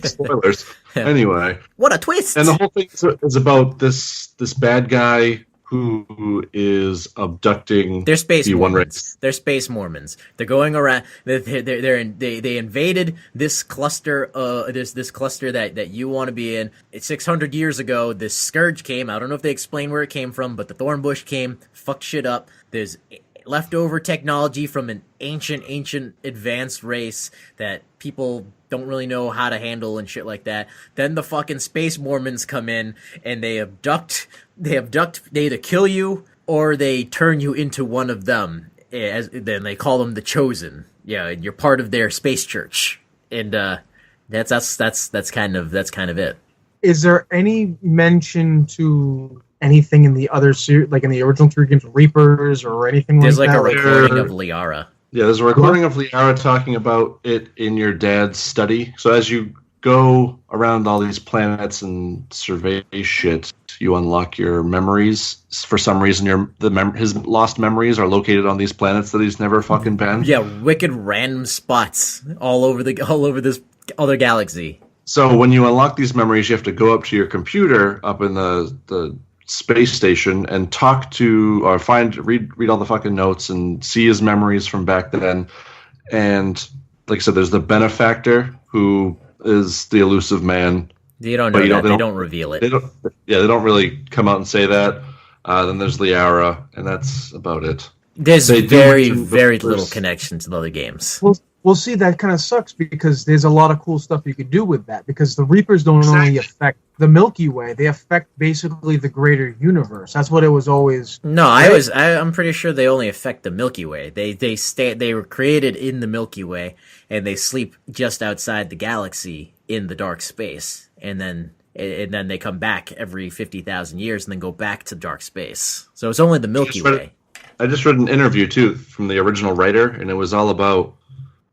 Spoilers. Anyway. What a twist! And the whole thing is about this bad guy who is abducting They're space the Mormons. one race. They're space Mormons. They're going around. They invaded this cluster. This cluster that you want to be in. It's 600 years ago. This Scourge came. I don't know if they explain where it came from, but the Thornbush came, fucked shit up. There's leftover technology from an ancient advanced race that people don't really know how to handle and shit like that. Then the fucking space Mormons come in and they abduct. They either kill you or they turn you into one of them. Then they call them the Chosen. Yeah, and you're part of their space church, and that's kind of it. Is there any mention to anything in the other series, like in the original 3 games, Reapers or anything There's like like that? a recording of Liara. Yeah, there's a recording of Liara talking about it in your dad's study. So as you go around all these planets and survey shit, you unlock your memories. For some reason, his lost memories are located on these planets that he's never fucking been. Yeah, wicked random spots all over this other galaxy. So when you unlock these memories, you have to go up to your computer up in the space station and talk to or read all the fucking notes and see his memories from back then. And like I said, there's the benefactor who is the elusive man. You don't know that. They don't reveal it. They don't really come out and say that. Then there's Liara, and that's about it. There's very little connection to the other games. Well, see, that kind of sucks because there's a lot of cool stuff you could do with that. Because the Reapers don't only affect the Milky Way; they affect basically the greater universe. That's what it was always. No, right? I'm pretty sure they only affect the Milky Way. They were created in the Milky Way, and they sleep just outside the galaxy in the dark space, and then they come back every 50,000 years, and then go back to dark space. So it's only the Milky Way. I just read an interview too from the original writer, and it was all about.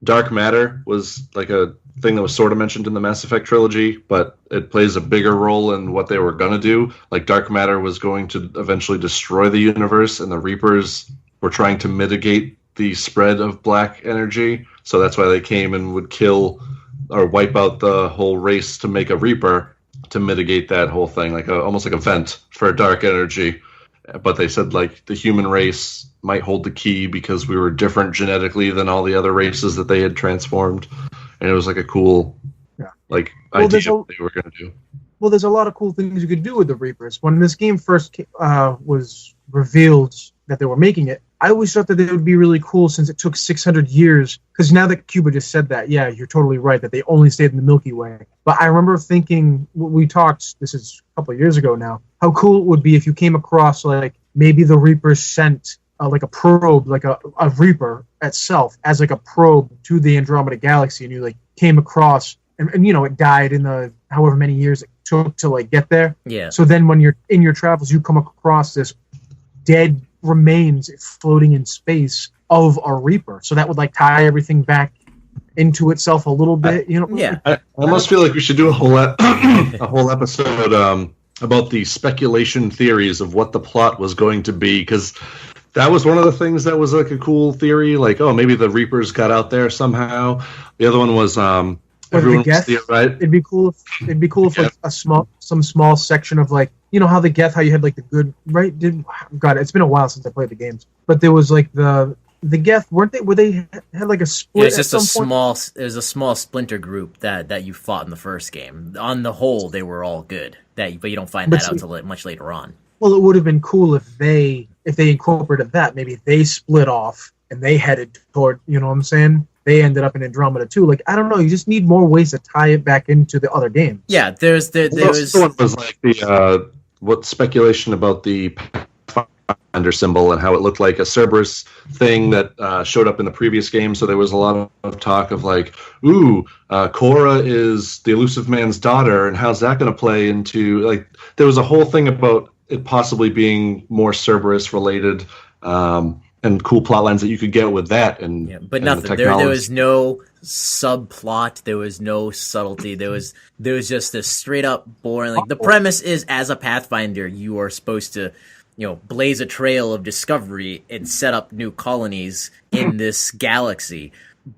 Dark Matter was like a thing that was sort of mentioned in the Mass Effect trilogy, but it plays a bigger role in what they were going to do. Like Dark Matter was going to eventually destroy the universe, and the Reapers were trying to mitigate the spread of black energy. So that's why they came and would kill or wipe out the whole race to make a Reaper to mitigate that whole thing, like almost like a vent for dark energy. But they said like the human race might hold the key because we were different genetically than all the other races that they had transformed, and it was like a cool idea they were going to do. Well, there's a lot of cool things you could do with the Reapers. When this game first was revealed that they were making it, I always thought that it would be really cool since it took 600 years. Because now that Cuba just said that, yeah, you're totally right, that they only stayed in the Milky Way. But I remember thinking, we talked, this is a couple of years ago now, how cool it would be if you came across, like, maybe the Reapers sent like a probe, like a Reaper itself, as like a probe to the Andromeda Galaxy, and you like came across, and you know, it died in the however many years it took to like get there. Yeah. So then when you're in your travels, you come across this dead remains floating in space of a Reaper. So that would like tie everything back into itself a little bit, you know? Yeah. I almost feel like we should do a whole episode about the speculation theories of what the plot was going to be, because that was one of the things that was like a cool theory, like, oh, maybe the Reapers got out there somehow. The other one was everyone was right. It'd be cool if like some small section of like, you know how the Geth, how you had like the good, right? God, it's been a while since I played the games, but there was like the Geth, were they had like a split? Yeah, it's just there's a small splinter group that you fought in the first game. On the whole, they were all good. But you don't find that out until much later on. Well, it would have been cool if they incorporated that. Maybe they split off and they headed toward, you know what I'm saying? They ended up in Andromeda too. Like, I don't know. You just need more ways to tie it back into the other games. Yeah, there was one was like the what speculation about the Pathfinder symbol and how it looked like a Cerberus thing that showed up in the previous game. So there was a lot of talk of like, ooh, Cora is the elusive man's daughter, and how's that going to play into, like, there was a whole thing about it possibly being more Cerberus related, and cool plot lines that you could get with that. But nothing. There was no subplot. There was no subtlety. There was just a straight up boring. Like, the premise is, as a Pathfinder, you are supposed to, you know, blaze a trail of discovery and set up new colonies in this galaxy.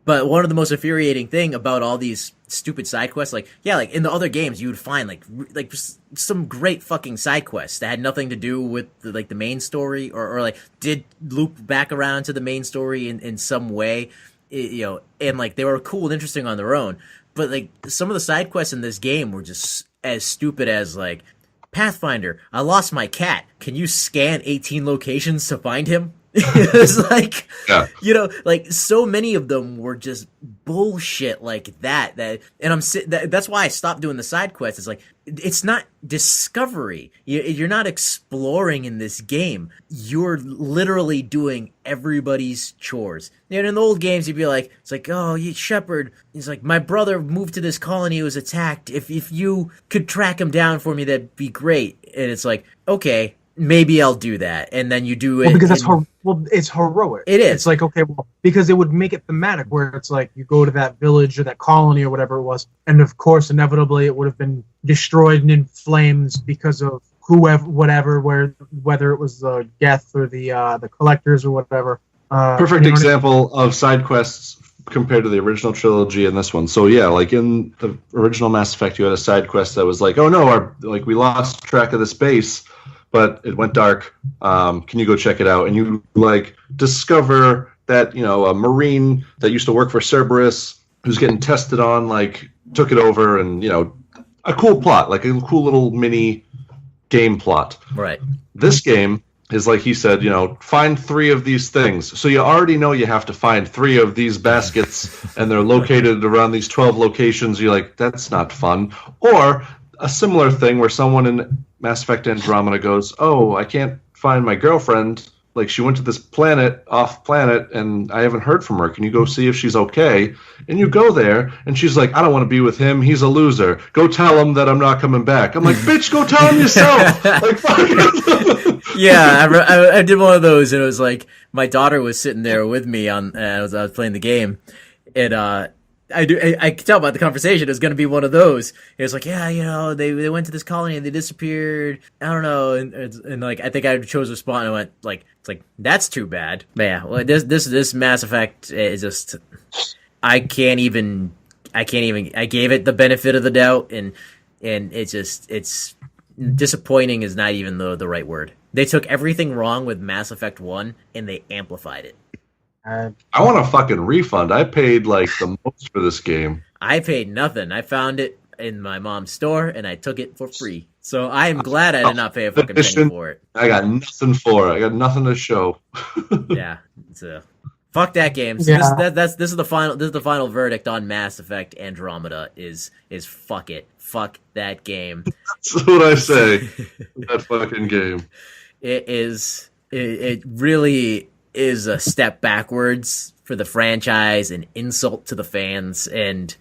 But one of the most infuriating thing about all these stupid side quests, like in the other games, you would find like some great fucking side quests that had nothing to do with the main story, or like did loop back around to the main story in some way, you know, and like they were cool and interesting on their own. But like some of the side quests in this game were just as stupid as like, Pathfinder, I lost my cat. Can you scan 18 locations to find him? It was like, Yeah. you know, like so many of them were just bullshit like that. And that's why I stopped doing the side quests. It's like, it's not discovery. You're not exploring in this game. You're literally doing everybody's chores. And in the old games, you'd be like, it's like, oh, Shepard. He's like, my brother moved to this colony. He was attacked. If you could track him down for me, that'd be great. And it's like, okay, maybe I'll do that. And then you do it. Well, because it's heroic. It is. It's like, okay, well, because it would make it thematic, where it's like you go to that village or that colony or whatever it was, and of course, inevitably, it would have been destroyed and in flames because of whoever, whatever, whether it was the Geth or the collectors or whatever. Perfect example of side quests compared to the original trilogy and this one. So yeah, like in the original Mass Effect, you had a side quest that was like, oh no, we lost track of this base, but it went dark. Can you go check it out? And you like discover that, you know, a Marine that used to work for Cerberus who's getting tested on, like, took it over, and, you know, a cool plot, like a cool little mini game plot. Right. This game is, like he said, you know, find 3 of these things. So you already know you have to find 3 of these baskets, and they're located around these 12 locations. You're like, that's not fun. Or a similar thing where someone in Mass Effect Andromeda goes, oh, I can't find my girlfriend. Like, she went to this planet, off planet, and I haven't heard from her. Can you go see if she's okay? And you go there, and she's like, I don't want to be with him. He's a loser. Go tell him that I'm not coming back. I'm like, bitch, go tell him yourself. Like, fuck. Yeah, I did one of those, and it was like my daughter was sitting there with me I was playing the game, and I could tell by the conversation it was going to be one of those. It was like, yeah, you know, they went to this colony and they disappeared. I don't know, and like I think I chose a spot and I went like, it's like, that's too bad. But yeah, well, this Mass Effect is just, I gave it the benefit of the doubt, and it's disappointing is not even the right word. They took everything wrong with Mass Effect 1 and they amplified it. I want a fucking refund. I paid like the most for this game. I paid nothing. I found it in my mom's store and I took it for free. So I am glad I did not pay a fucking penny for it. I got nothing for it. I got nothing to show. Yeah, fuck that game. So Yeah. this is the final verdict on Mass Effect Andromeda is fuck it. Fuck that game. That's what I say. That fucking game. It really is a step backwards for the franchise, an insult to the fans, and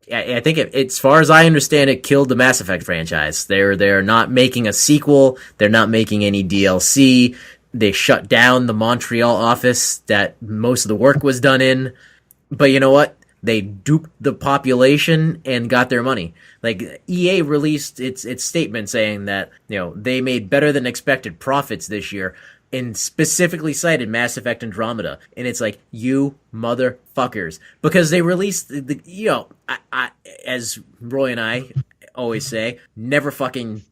I think as far as I understand, it killed the Mass Effect franchise. They're not making a sequel. They're not making any DLC. They shut down the Montreal office that most of the work was done in. But you know what? They duped the population and got their money. Like, EA released its statement saying that, you know, they made better than expected profits this year, and specifically cited Mass Effect Andromeda. And it's like, you motherfuckers. Because they released you know, I as Roy and I always say, never fucking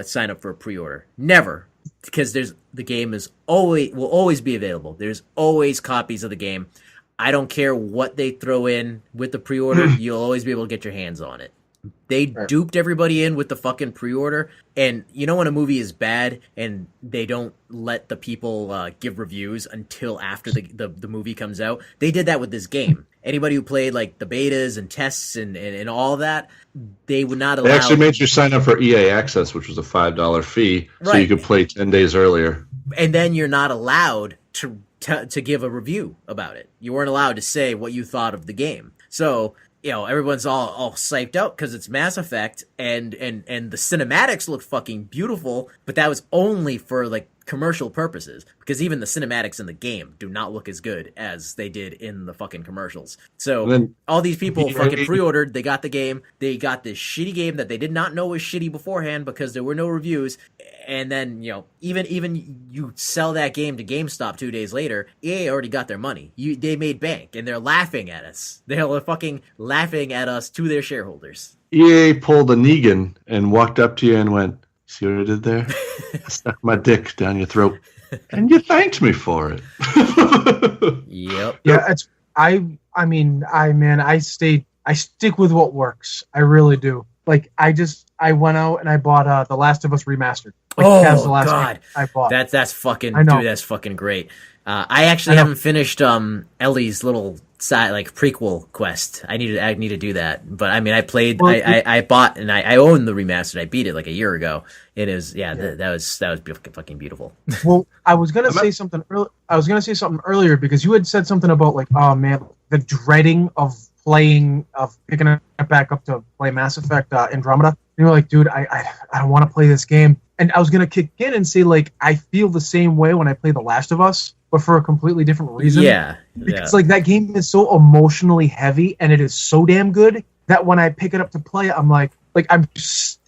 sign up for a pre-order. Never. Because the game will always be available. There's always copies of the game. I don't care what they throw in with the pre-order, you'll always be able to get your hands on it. They duped everybody in with the fucking pre-order, and you know when a movie is bad and they don't let the people give reviews until after the movie comes out? They did that with this game. Anybody who played like the betas and tests and all that, they would not allow... They actually made you sign up for EA Access, which was a $5 fee, so you could play 10 days earlier. And then you're not allowed to give a review about it. You weren't allowed to say what you thought of the game. So, you know, everyone's all psyched out because it's Mass Effect, and the cinematics look fucking beautiful, but that was only for like commercial purposes, because even the cinematics in the game do not look as good as they did in the fucking commercials. So all these people fucking pre-ordered, they got the game, they got this shitty game that they did not know was shitty beforehand because there were no reviews, and then, you know, even you sell that game to GameStop 2 days later, EA already got their money. They made bank, and they're laughing at us. They're fucking laughing at us to their shareholders. EA pulled a Negan and walked up to you and went, see what I did there? I stuck my dick down your throat, and you thanked me for it. Yep. Yeah, I stick with what works. I really do. Like, I I went out and I bought The Last of Us Remastered. Oh, that was the last God. game I bought. That's fucking, I know. dude, that's fucking great. I actually haven't finished Ellie's little side, like, prequel quest. I need to do that. But I mean, I played, Well, I bought, and I own the remastered. I beat it like a year ago. It is, that was fucking beautiful. Well, I was gonna say something. I was gonna say something earlier because you had said something about like, oh man, the dreading of picking it back up to play Mass Effect Andromeda. And you were like, dude, I don't want to play this game. And I was gonna kick in and say like, I feel the same way when I play The Last of Us, but for a completely different reason. Yeah. Because like that game is so emotionally heavy and it is so damn good that when I pick it up to play it, I'm like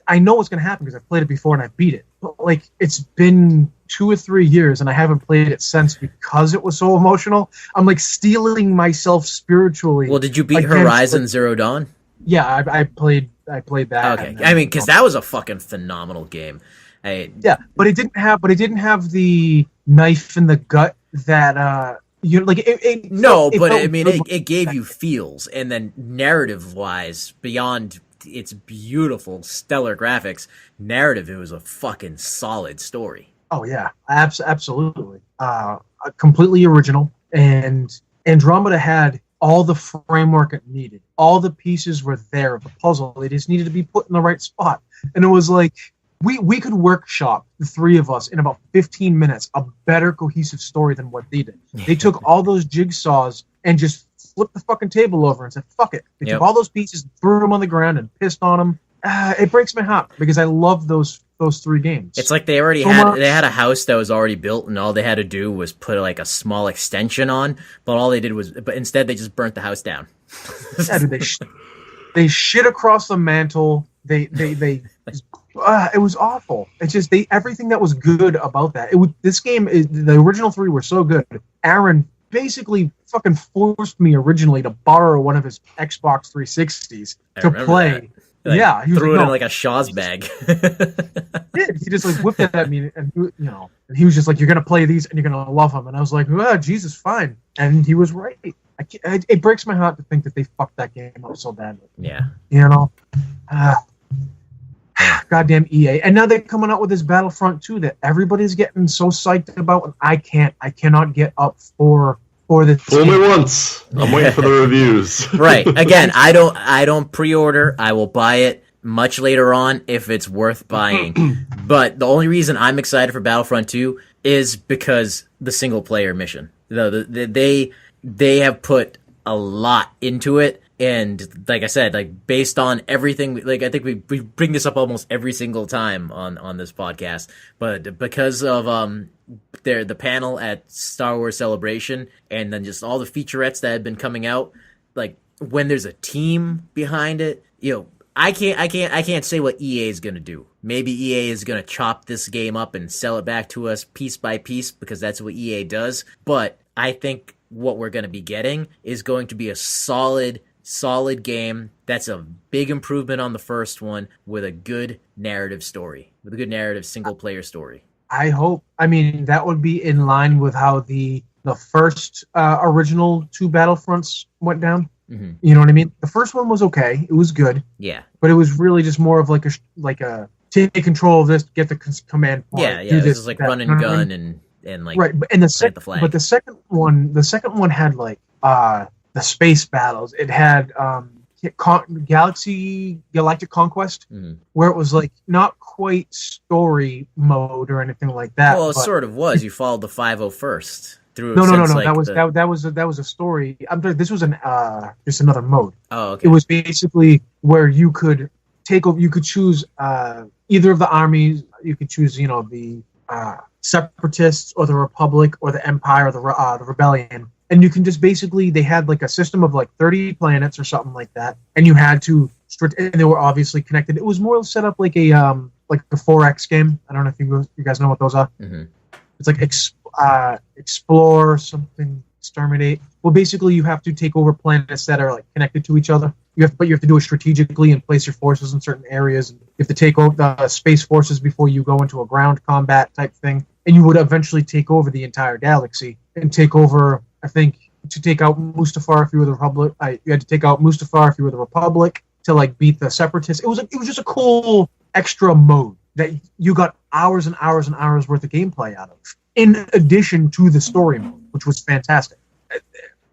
I know what's gonna happen because I've played it before and I beat it. But like it's been 2 or 3 years and I haven't played it since because it was so emotional. I'm like stealing myself spiritually. Well, did you beat Horizon Zero Dawn? Yeah, I played that. Okay, I mean, because that was a fucking phenomenal game. Yeah, but it didn't have the knife in the gut that it gave you feels, and then narrative wise, beyond its beautiful stellar graphics, narrative, it was a fucking solid story. Oh yeah, absolutely. Completely original, and Andromeda had all the framework it needed. All the pieces were there of the puzzle. They just needed to be put in the right spot. And it was like, we could workshop, the three of us, in about 15 minutes, a better cohesive story than what they did. They took all those jigsaws and just flipped the fucking table over and said, fuck it. They took all those pieces, threw them on the ground, and pissed on them. It breaks my heart because I love those 3 games. It's like they had a house that was already built, and all they had to do was put like a small extension on, but instead they just burnt the house down. Yeah, dude, they shit across the mantle. It was awful. It's just everything that was good about that. This game the original 3 were so good. Aaron basically fucking forced me originally to borrow one of his Xbox 360s to play. Like, yeah, he threw it in like a Shaw's bag. Yeah, he just like whipped it at me, and and he was just like, "You're gonna play these, and you're gonna love them." And I was like, "Oh, Jesus, fine." And he was right. It breaks my heart to think that they fucked that game up so badly. Yeah, goddamn EA. And now they're coming out with this Battlefront 2 that everybody's getting so psyched about, and I cannot get up for this. Fool me once. I'm waiting for the reviews. Right. Again, I don't pre-order. I will buy it much later on if it's worth buying. But the only reason I'm excited for Battlefront 2 is because the single player mission. They have put a lot into it. And like I said, like based on everything, like I think we bring this up almost every single time on this podcast, but because of the panel at Star Wars Celebration, and then just all the featurettes that have been coming out, like when there's a team behind it, I can't say what EA is gonna do. Maybe EA is gonna chop this game up and sell it back to us piece by piece because that's what EA does. But I think what we're gonna be getting is going to be a solid game that's a big improvement on the first one with a good narrative story, with a good narrative single player story. I hope. I mean, that would be in line with how the first original 2 Battlefronts went down. Mm-hmm. You know what I mean? The first one was okay. It was good. Yeah. But it was really just more of like a take control of this, get the command point. Yeah. It was like run and gun and like right. And the second one had like the space battles. It had Galactic Conquest, where it was like not quite story mode or anything like that. Well, it sort of was. You followed the 501st through. No. Like that was a story. This was just another mode. Oh, okay. It was basically where you could take over. You could choose either of the armies. You could choose, the Separatists or the Republic or the Empire or the Rebellion. And you can just basically, they had like a system of like 30 planets or something like that, and you had to, and they were obviously connected. It was more set up like a 4X game. I don't know if you guys know what those are. Mm-hmm. It's like explore something, exterminate. Well, basically, you have to take over planets that are like connected to each other. But you have to do it strategically and place your forces in certain areas. You have to take over the space forces before you go into a ground combat type thing, and you would eventually take over the entire galaxy and take over. I think to take out Mustafar if you were the Republic, you had to take out Mustafar if you were the Republic to like beat the Separatists. It was just a cool extra mode that you got hours and hours and hours worth of gameplay out of, in addition to the story mode, which was fantastic.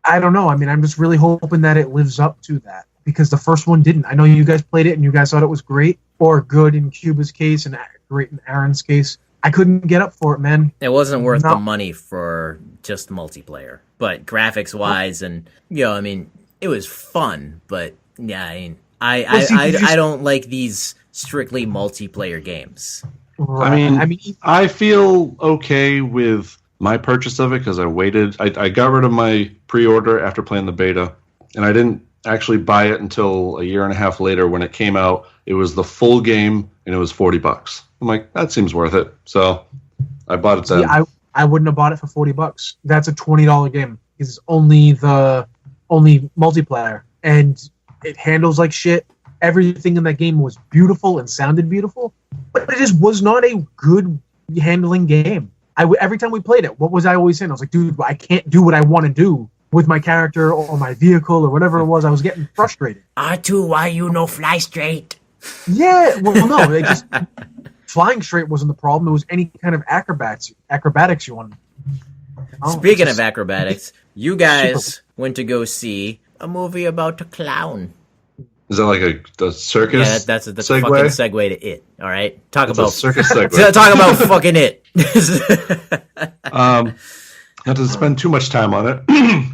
I don't know. I mean, I'm just really hoping that it lives up to that, because the first one didn't. I know you guys played it and you guys thought it was great, or good in Cuba's case and great in Aaron's case. I couldn't get up for it, man. It wasn't worth the money for just multiplayer, but graphics wise, and I mean, it was fun. But yeah, I mean, I don't like these strictly multiplayer games. Right. I mean, I feel okay with my purchase of it because I waited. I got rid of my pre-order after playing the beta, and I didn't actually buy it until a year and a half later when it came out. It was the full game, and it was $40. I'm like, that seems worth it. So I bought it then. See, I wouldn't have bought it for $40. That's a $20 game. It's only multiplayer, and it handles like shit. Everything in that game was beautiful and sounded beautiful, but it just was not a good handling game. Every time we played it, what was I always saying? I was like, dude, I can't do what I want to do with my character or my vehicle or whatever it was. I was getting frustrated. R2, why you no fly straight? Yeah, well, no, it just flying straight wasn't the problem. It was any kind of acrobatics you wanted. Speaking of acrobatics, you guys went to go see a movie about a clown. Is that like a circus? Yeah, that's a segue? fucking segue to It. All right, talk That's about a circus segue. talk about fucking It. Not to spend too much time on it.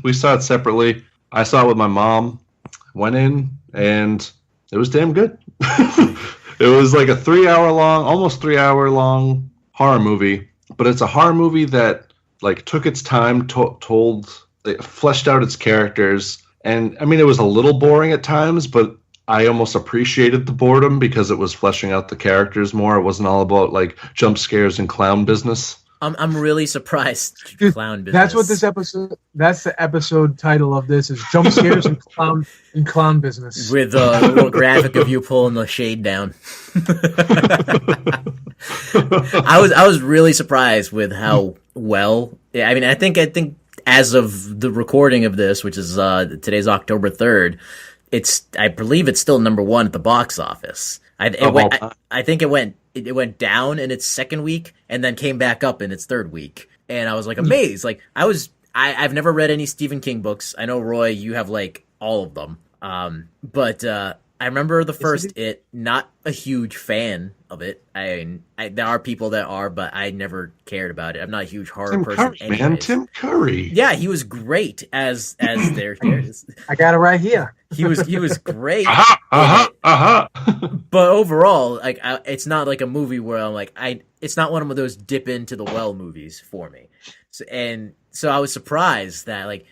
We saw it separately. I saw it with my mom. Went in, and it was damn good. It was like a 3-hour long, almost 3-hour-long horror movie, but it's a horror movie that like took its time, it fleshed out its characters, and I mean, it was a little boring at times, but I almost appreciated the boredom because it was fleshing out the characters more. It wasn't all about like jump scares and clown business. I'm really surprised. Dude, clown business. That's what this episode. That's the episode title of this is jump scares and clown business. With a little graphic of you pulling the shade down. I was really surprised with how well. I mean, I think as of the recording of this, which is today's October 3rd, I believe it's still number 1 at the box office. I think it went down in its second week and then came back up in its third week. And I was like amazed. Like I've never read any Stephen King books. I know, Roy, you have like all of them. But I remember the first It, not a huge fan of it. There are people that are, but I never cared about it. I'm not a huge horror person. Curry, man, Tim Curry. Yeah, he was great as there. I got it right here. He was great. But overall, like it's not like a movie where I'm like it's not one of those dip into the well movies for me. So I was surprised that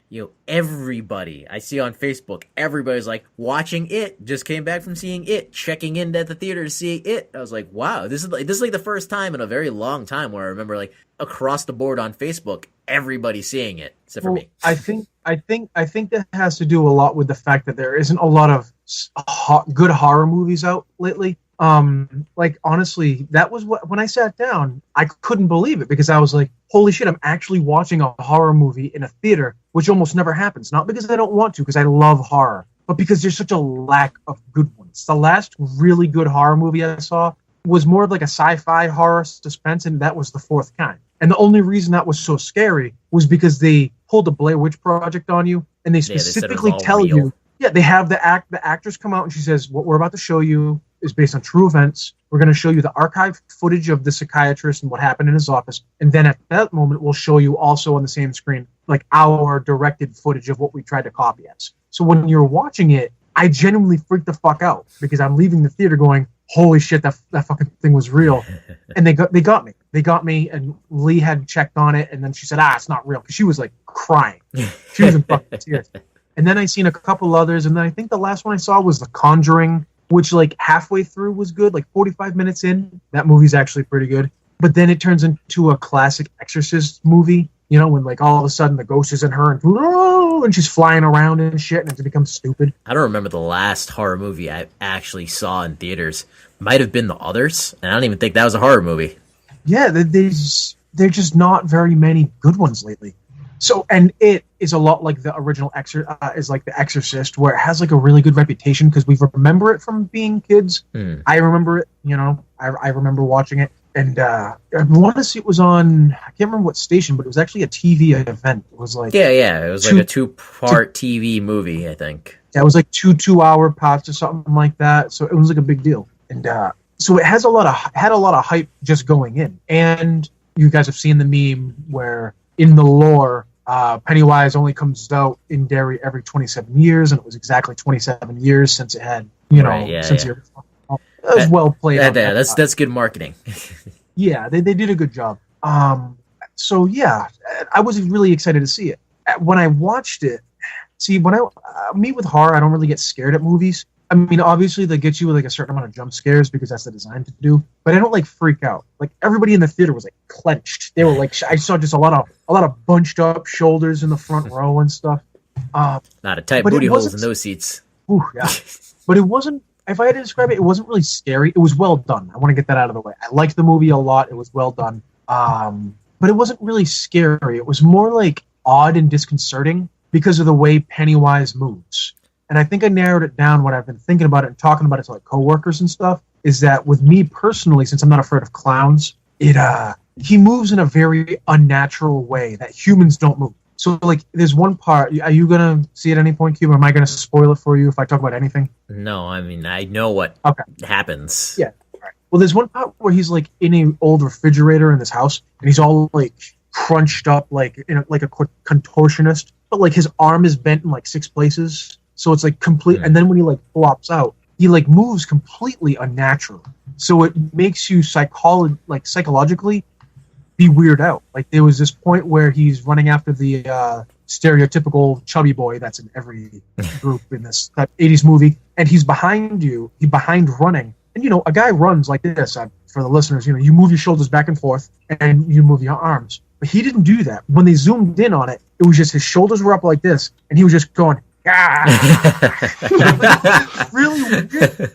everybody I see on Facebook, everybody's like watching It, just came back from seeing It, checking in at the theater to see It. I was like, wow, this is like the first time in a very long time where I remember like across the board on Facebook, everybody seeing it except for me. I think that has to do a lot with the fact that there isn't a lot of good horror movies out lately. Like honestly, that was when I sat down, I couldn't believe it because I was like, holy shit, I'm actually watching a horror movie in a theater, which almost never happens. Not because I don't want to, because I love horror, but because there's such a lack of good ones. The last really good horror movie I saw was more of like a sci-fi horror suspense, and that was The Fourth Kind. And the only reason that was so scary was because they pulled the Blair Witch Project on you, and they specifically tell you, they have the actors come out, and she says, what we're about to show you is based on true events. We're going to show you the archived footage of the psychiatrist and what happened in his office. And then at that moment, we'll show you also on the same screen, like our directed footage of what we tried to copy as. So when you're watching it, I genuinely freaked the fuck out because I'm leaving the theater going, holy shit, that fucking thing was real. And they got me. They got me, and Lee had checked on it, and then she said, it's not real. Because she was like crying. She was in fucking tears. And then I seen a couple others, and then I think the last one I saw was The Conjuring, which like halfway through was good, like 45 minutes in, that movie's actually pretty good. But then it turns into a classic Exorcist movie, when like all of a sudden the ghost is in her and she's flying around and shit, and it becomes stupid. I don't remember the last horror movie I actually saw in theaters. Might have been The Others, and I don't even think that was a horror movie. Yeah, they're just not very many good ones lately. So, and it is a lot like the original is like The Exorcist, where it has like a really good reputation because we remember it from being kids. I remember it, I remember watching it, and I want to say it was on, I can't remember what station, but it was actually a TV event. It was like it was like a 2-part TV movie, I think. Yeah, it was like 2-hour parts or something like that. So it was like a big deal, and so it had a lot of hype just going in, and you guys have seen the meme where in the lore, Pennywise only comes out in Derry every 27 years, and it was exactly 27 years since it had, it was well played. That's good marketing. Yeah, they did a good job. So yeah, I was really excited to see it. When I watched it, me with horror, I don't really get scared at movies. I mean, obviously they get you with like a certain amount of jump scares because that's the design to do. But I don't like freak out. Like everybody in the theater was like clenched. They were like, I saw just a lot of bunched up shoulders in the front row and stuff. Not a tight booty holes in those seats. Ooh, yeah. But it wasn't. If I had to describe it, it wasn't really scary. It was well done. I want to get that out of the way. I liked the movie a lot. It was well done. But it wasn't really scary. It was more like odd and disconcerting because of the way Pennywise moves. And I think I narrowed it down when I've been thinking about it and talking about it to like coworkers and stuff, is that with me personally, since I'm not afraid of clowns, he moves in a very unnatural way that humans don't move. So like there's one part, are you going to see at any point, Cube? Am I going to spoil it for you if I talk about anything? No, I mean, I know what happens. Yeah. Right. Well, there's one part where he's like in an old refrigerator in his house, and he's all like crunched up like a contortionist, but like his arm is bent in like 6 places. So it's like complete, and then when he like flops out, he like moves completely unnatural. So it makes you psychologically be weirded out. Like there was this point where he's running after the stereotypical chubby boy that's in every group in this 80s movie, and he's behind running. And a guy runs like this. For the listeners, you move your shoulders back and forth, and you move your arms. But he didn't do that. When they zoomed in on it, it was just his shoulders were up like this, and he was just going. Really weird.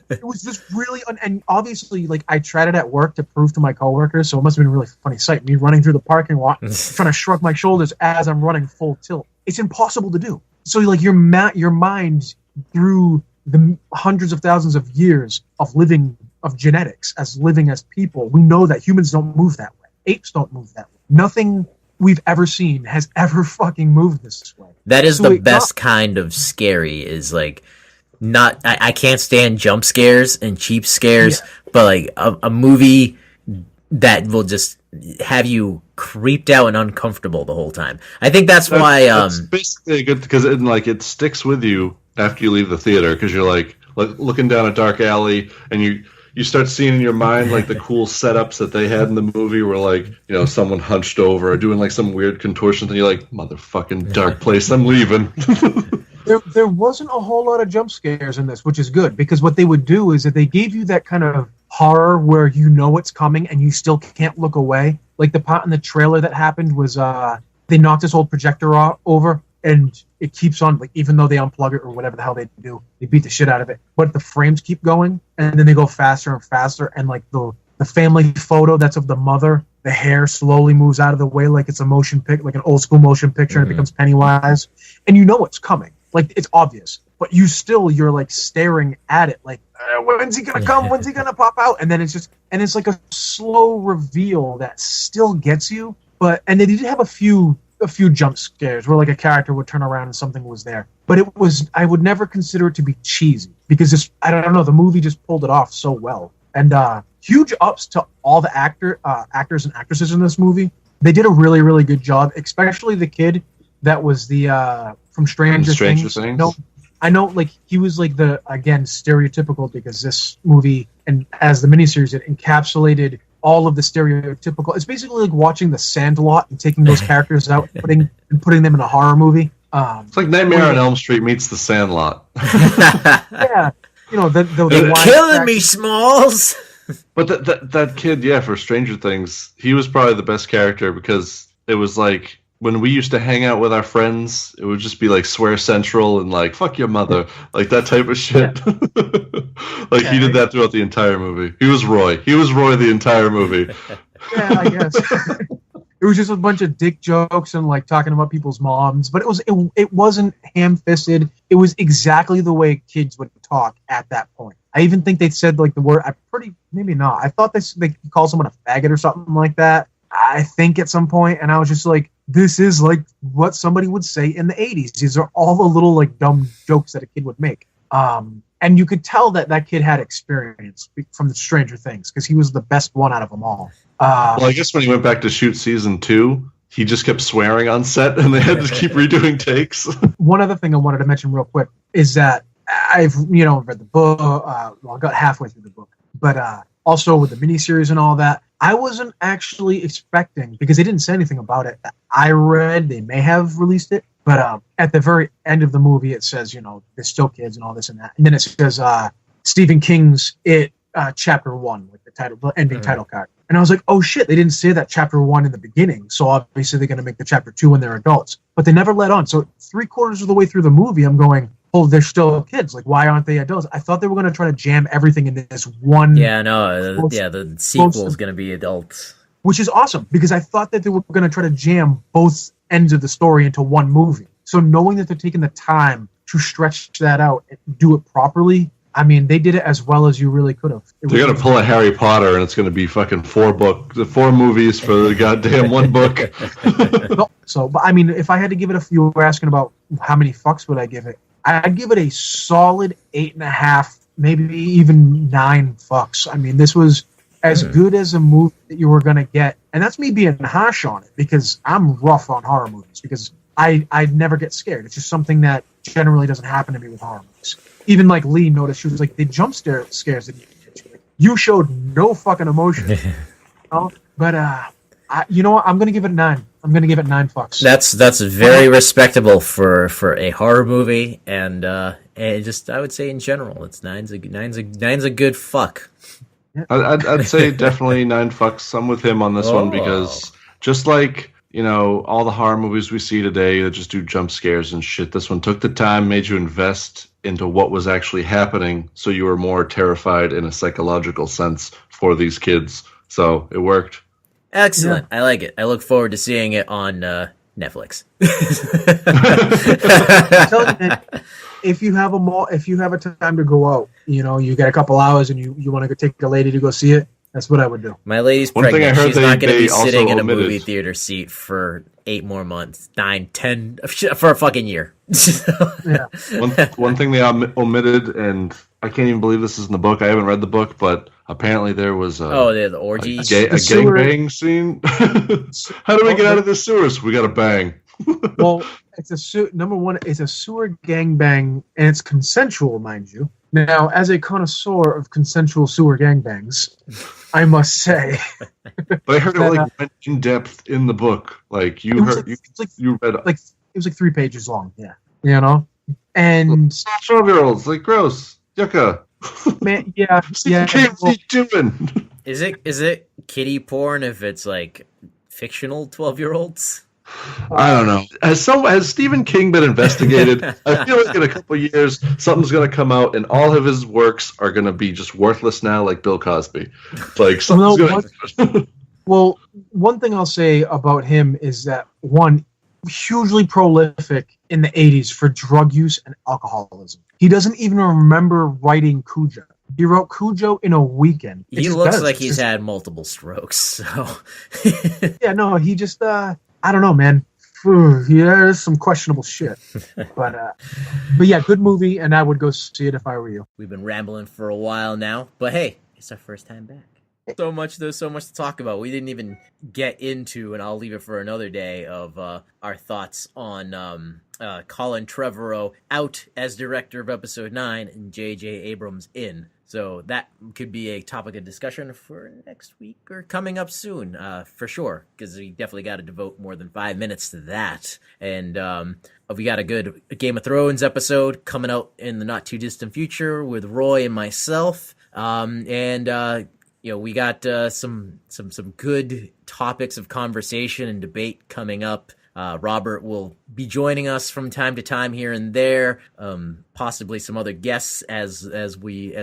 It was just really and obviously like I tried it at work to prove to my coworkers, so it must have been a really funny sight, me running through the parking lot trying to shrug my shoulders as I'm running full tilt. It's impossible to do. So like your mind through the hundreds of thousands of years of genetics as living as people, we know that humans don't move that way. Apes don't move that way. Nothing we've ever seen has ever fucking moved this way. That is the best kind of scary, is like not I can't stand jump scares and cheap scares, but like a movie that will just have you creeped out and uncomfortable the whole time. I think that's why it's basically good because it sticks with you after you leave the theater, because you're like looking down a dark alley and you start seeing in your mind like the cool setups that they had in the movie where like, someone hunched over or doing like some weird contortions, and you're like, motherfucking dark place, I'm leaving. There wasn't a whole lot of jump scares in this, which is good, because what they would do is that they gave you that kind of horror where it's coming and you still can't look away. Like the part in the trailer that happened was they knocked this old projector over, and it keeps on, like, even though they unplug it or whatever the hell they do, they beat the shit out of it. But the frames keep going, and then they go faster and faster, and like the family photo that's of the mother, the hair slowly moves out of the way like it's a motion pic, like an old school motion picture, and it becomes Pennywise. And it's coming. Like, it's obvious. But you're like staring at it like, when's he gonna come? When's he gonna pop out? And then it's like a slow reveal that still gets you. And they did have a few jump scares where like a character would turn around and something was there. But I would never consider it to be cheesy, because I don't know, the movie just pulled it off so well. And huge ups to all the actors and actresses in this movie. They did a really, really good job, especially the kid that was the from Stranger Things. No, I know, like, he was like again, stereotypical, because this movie, and as the miniseries, it encapsulated all of the stereotypical. It's basically like watching The Sandlot and taking those characters out and putting them in a horror movie. It's like Nightmare on Elm Street meets The Sandlot. Yeah, You're killing me, Smalls. But that kid, for Stranger Things, he was probably the best character, because it was like, when we used to hang out with our friends, it would just be like Swear Central and like fuck your mother, like that type of shit. Yeah. He did that throughout the entire movie. He was Roy the entire movie. Yeah, I guess. It was just a bunch of dick jokes and like talking about people's moms, but it wasn't ham-fisted. It was exactly the way kids would talk at that point. I even think they said like the word. Maybe not. I thought they called someone a faggot or something like that. I think at some point, and I was just like, this is like what somebody would say in the 80s. These are all the little like dumb jokes that a kid would make. And you could tell that kid had experience from the Stranger Things because he was the best one out of them all. Well, I guess when he went back to shoot season 2, he just kept swearing on set, and they had to keep redoing takes. One other thing I wanted to mention real quick is that I've read the book. I got halfway through the book, but also with the miniseries and all that, I wasn't actually expecting, because they didn't say anything about it. I read they may have released it, but at the very end of the movie, it says, they're still kids and all this and that. And then it says Stephen King's It Chapter 1 with the ending title card. And I was like, oh shit, they didn't say that Chapter 1 in the beginning. So obviously they're going to make the Chapter 2 when they're adults. But they never let on. So 3/4 of the way through the movie, I'm going, oh, they're still kids. Like, why aren't they adults? I thought they were going to try to jam everything into this one. Yeah, no, the sequel is going to be adults. Which is awesome, because I thought that they were going to try to jam both ends of the story into one movie. So knowing that they're taking the time to stretch that out and do it properly, I mean, they did it as well as you really could have. They're going to pull a Harry Potter, and it's going to be fucking 4 movies for the goddamn one book. But I mean, if I had to give it you were asking about how many fucks would I give it? I'd give it a solid 8.5, maybe even 9 fucks. I mean, this was as good as a movie that you were going to get. And that's me being harsh on it, because I'm rough on horror movies, because I never get scared. It's just something that generally doesn't happen to me with horror movies. Even like Lee noticed, she was like, the jump scares that you showed no fucking emotion. But you know what? I'm going to give it 9. I'm going to give it 9 fucks. That's very respectable for a horror movie, and just I would say in general, it's nine's a good fuck. I'd say definitely 9 fucks. I'm with him on this one, because just like all the horror movies we see today that just do jump scares and shit, this one took the time, made you invest into what was actually happening, so you were more terrified in a psychological sense for these kids. So it worked. Excellent. Yeah. I like it. I look forward to seeing it on Netflix. If you have a time to go out, you get a couple hours and you want to go take a lady to go see it, that's what I would do. My lady's pregnant. She's not going to be sitting in a movie theater seat for 8 more months, 9, 10, for a fucking year. Yeah. One thing they omitted, and I can't even believe this is in the book. I haven't read the book, but apparently there was the orgies, a gangbang scene. How do we get out of the sewers? We got to bang. Well, number one, it's a sewer gangbang, and it's consensual, mind you. Now, as a connoisseur of consensual sewer gangbangs, I must say. But I heard it went in depth in the book. Like you read. It was like 3 pages long. Yeah, and 12-year-olds, like gross, yucca. Man, yeah. What's he doing? Is it kiddie porn if it's like fictional 12-year-olds? I don't know. Has Stephen King been investigated? I feel like in a couple of years, something's going to come out, and all of his works are going to be just worthless now, like Bill Cosby. Like Well, one thing I'll say about him is that, one, hugely prolific in the 80s for drug use and alcoholism. He doesn't even remember writing Cujo. He wrote Cujo in a weekend. He looks like he's had multiple strokes. So yeah, no, he just I don't know, man. There's some questionable shit. But yeah, good movie, and I would go see it if I were you. We've been rambling for a while now, but hey, it's our first time back. There's so much to talk about. We didn't even get into, and I'll leave it for another day, of our thoughts on Colin Trevorrow out as director of Episode 9 and J.J. Abrams in. So that could be a topic of discussion for next week or coming up soon, for sure, because we definitely got to devote more than 5 minutes to that. And we got a good Game of Thrones episode coming out in the not-too-distant future with Roy and myself. We got some good topics of conversation and debate coming up Robert will be joining us from time to time here and there, possibly some other guests as we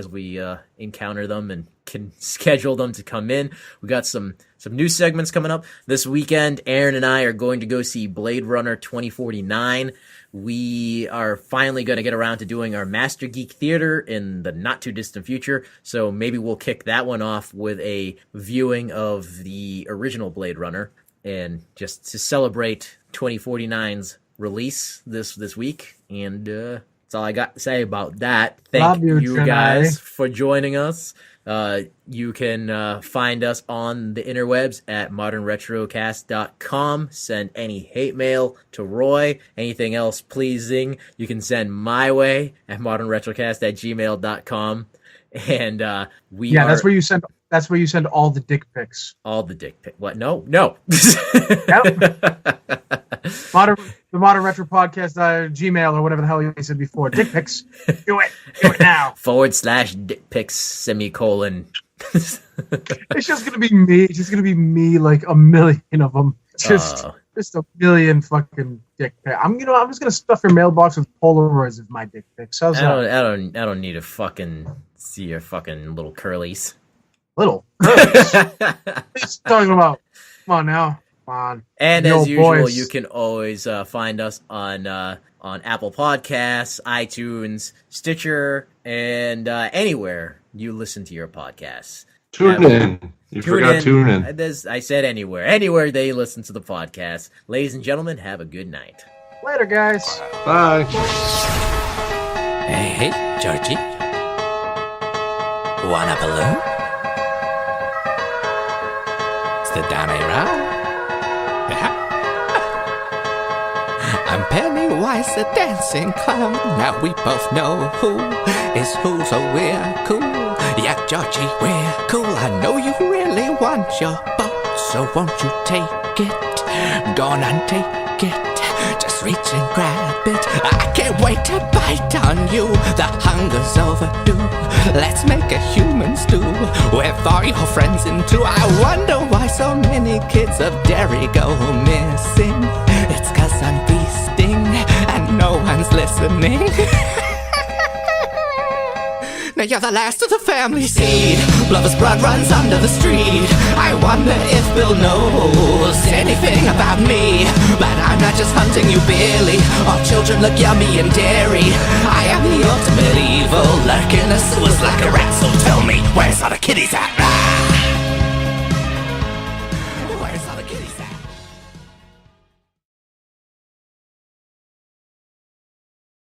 encounter them and can schedule them to come in. We got some new segments coming up this weekend. Aaron and I are going to go see Blade Runner 2049. We are finally going to get around to doing our Master Geek Theater in the not too distant future, so maybe we'll kick that one off with a viewing of the original Blade Runner, and just to celebrate 2049's release this week. And that's all I got to say about that. Thank you guys for joining us. You can find us on the interwebs at modernretrocast.com. Send any hate mail to Roy. Anything else pleasing, you can send my way at modernretrocast@gmail.com. And that's where you send. That's where you send all the dick pics. All the dick pics. What? No. Yep. The Modern Retro Podcast Gmail or whatever the hell you said before. Dick pics. Do it now. /dick pics semicolon. It's just gonna be me. It's just gonna be me, like a million of them. Just a million fucking dick pics. I'm just gonna stuff your mailbox with Polaroids of my dick pics. How's that? I don't need to fucking see your fucking little curlies. Little. What are you talking about? Come on now. Come on. And as usual, you can always find us on Apple Podcasts, iTunes, Stitcher, and anywhere you listen to your podcasts. Tune in. You forgot tune in. I said anywhere. Anywhere they listen to the podcast. Ladies and gentlemen, have a good night. Later, guys. Bye. Hey, Georgie. Want a balloon? The Danny Round. I'm Pennywise, the dancing clown. Now we both know who is who, so we're cool. Yeah, Georgie, we're cool. I know you really want your boat, so won't you take it? Go on and take it. Just reach and grab it. I can't wait to bite on you. The hunger's overdue. Let's make a human stew with all your friends in too. I wonder why so many kids of Derry go missing. It's 'cause I'm feasting and no one's listening. Now you're the last of the family seed. Lover's blood runs under the street. I wonder if Bill knows anything about me. But I'm not just hunting you, Billy. All children look yummy and dairy. I am the ultimate evil, lurking a sewers like a rat. So tell me, where's all the kitties at?